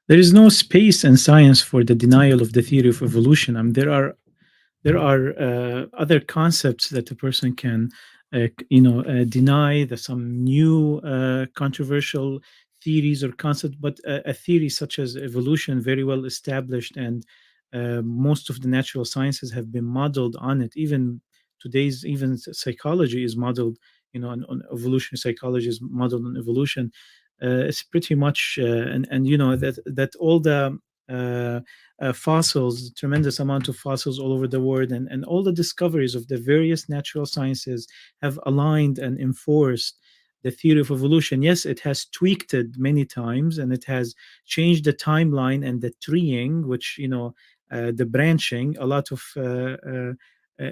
B: There is no space in science for the denial of the theory of evolution. I mean, there are other concepts that a person can deny. There's some new controversial theories or concepts, but a theory such as evolution, very well established, and most of the natural sciences have been modeled on it. Even today's psychology is modeled, on evolutionary psychology is modeled on evolution. It's pretty much that all the fossils, tremendous amount of fossils all over the world, and all the discoveries of the various natural sciences have aligned and enforced the theory of evolution. Yes, it has tweaked it many times, and it has changed the timeline and the treeing, which the branching. A lot of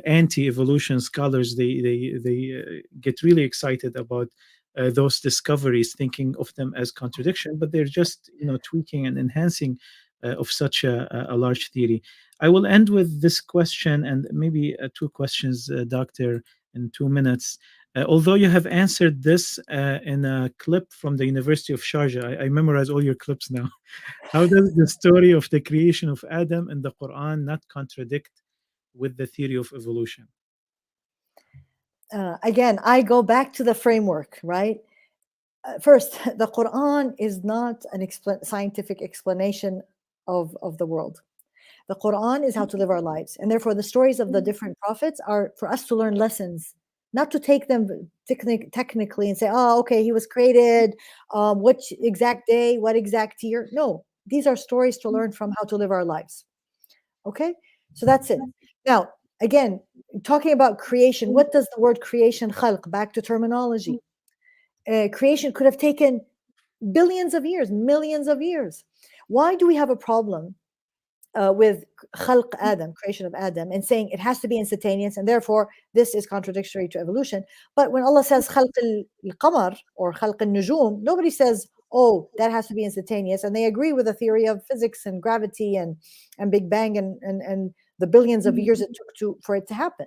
B: anti-evolution scholars they get really excited about those discoveries, thinking of them as contradiction, but they're just tweaking and enhancing of such a large theory. I will end with this question, and maybe two questions, Doctor, in 2 minutes. Although you have answered this in a clip from the University of Sharjah, I memorize all your clips now. How does the story of the creation of Adam in the Quran not contradict with the theory of evolution?
C: Again, I go back to the framework, right? First, the Quran is not an scientific explanation of the world. The Quran is how to live our lives. And therefore, the stories of the different prophets are for us to learn lessons, not to take them technically and say, oh, okay, he was created, which exact day, what exact year. No, these are stories to learn from how to live our lives. Okay, so that's it. Now, again, talking about creation, what does the word creation, khalq, back to terminology? Creation could have taken billions of years, millions of years. Why do we have a problem with khalq Adam, creation of Adam, and saying it has to be instantaneous, and therefore this is contradictory to evolution? But when Allah says khalq al-qamar or khalq al-nujum, nobody says, oh, that has to be instantaneous. And they agree with the theory of physics and gravity and Big Bang and the billions of years it took for it to happen,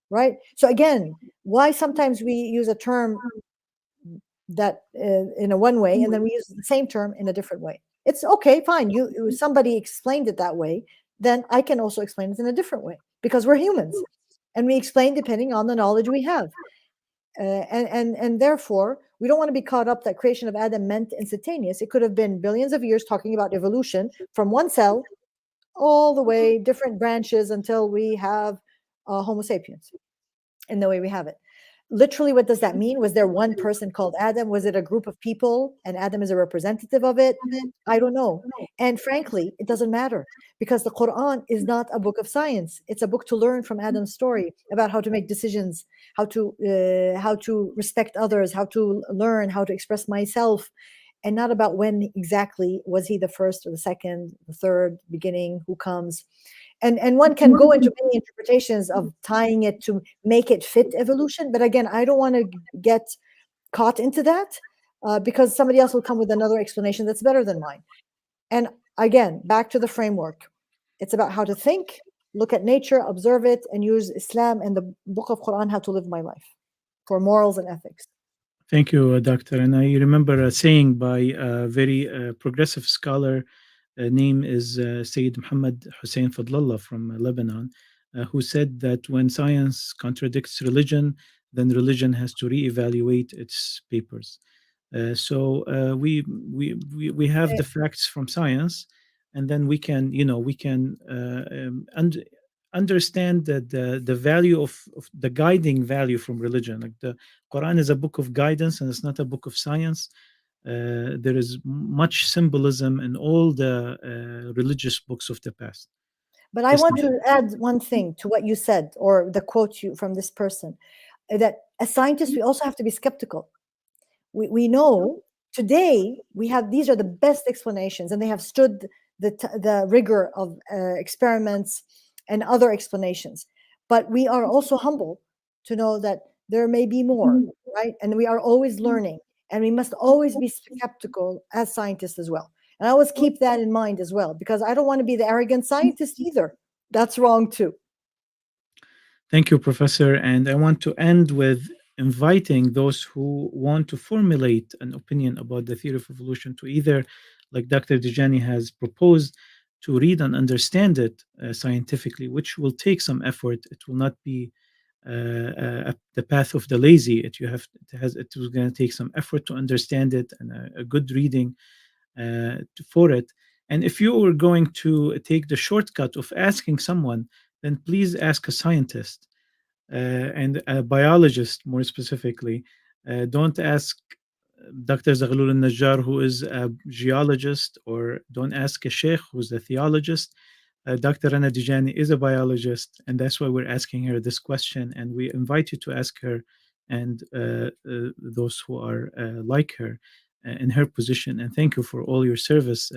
C: right? So again, why sometimes we use a term that in a one way, and then we use the same term in a different way? It's okay, fine. Somebody explained it that way, then I can also explain it in a different way, because we're humans, and we explain depending on the knowledge we have. And therefore, we don't want to be caught up that creation of Adam meant instantaneous. It could have been billions of years talking about evolution from one cell all the way, different branches, until we have Homo sapiens in the way we have it. Literally, what does that mean? Was there one person called Adam? Was it a group of people and Adam is a representative of it? I don't know. And frankly, it doesn't matter, because the Quran is not a book of science. It's a book to learn from Adam's story about how to make decisions, how to respect others, how to learn, how to express myself, and not about when exactly was he the first or the second, the third, beginning, who comes. And one can go into many interpretations of tying it to make it fit evolution. But again, I don't want to get caught into that because somebody else will come with another explanation that's better than mine. And again, back to the framework. It's about how to think, look at nature, observe it, and use Islam and the book of Quran, how to live my life for morals and ethics.
B: Thank you, Doctor. And I remember a saying by a very progressive scholar. Name is Sayyid Muhammad Hussein Fadlallah from Lebanon, who said that when science contradicts religion, then religion has to reevaluate its papers. So we have the facts from science, and then we can understand that the value of the guiding value from religion. Like the Quran is a book of guidance, and it's not a book of science. There is much symbolism in all the religious books of the past.
C: But I want to add one thing to what you said, or the quote from this person, that as scientists, we also have to be skeptical. We know today these are the best explanations, and they have stood the rigor of experiments and other explanations. But we are also humble to know that there may be more, right? And we are always learning, and we must always be skeptical as scientists as well. And I always keep that in mind as well, because I don't want to be the arrogant scientist either. That's wrong too.
B: Thank you, Professor. And I want to end with inviting those who want to formulate an opinion about the theory of evolution to either, like Dr. Dijani has proposed, to read and understand it scientifically, which will take some effort. It will not be the path of the lazy. It was going to take some effort to understand it, and a good reading for it. And if you were going to take the shortcut of asking someone, then please ask a scientist and a biologist more specifically. Don't ask Dr. Zaghlul al-Najjar, who is a geologist, or don't ask a sheikh who's a theologist. Dr. Rana Dijani is a biologist, and that's why we're asking her this question. And we invite you to ask her and those who are like her in her position. And thank you for all your service,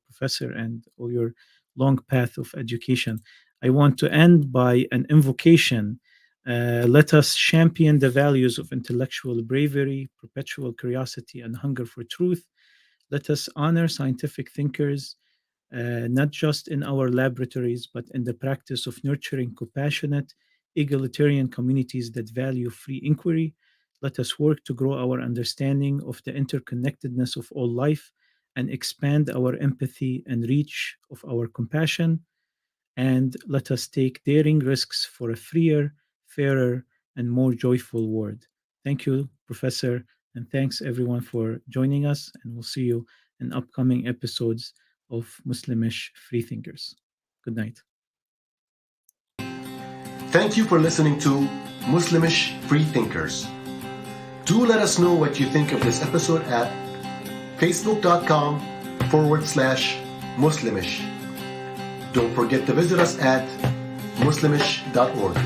B: Professor, and all your long path of education. I want to end by an invocation. Let us champion the values of intellectual bravery, perpetual curiosity, and hunger for truth. Let us honor scientific thinkers, not just in our laboratories, but in the practice of nurturing compassionate, egalitarian communities that value free inquiry. Let us work to grow our understanding of the interconnectedness of all life and expand our empathy and reach of our compassion. And let us take daring risks for a freer, fairer, and more joyful world. Thank you, Professor, and thanks everyone for joining us, and we'll see you in upcoming episodes of Muslimish Freethinkers. Good night.
J: Thank you for listening to Muslimish Freethinkers. Do let us know what you think of this episode at facebook.com/Muslimish. Don't forget to visit us at muslimish.org.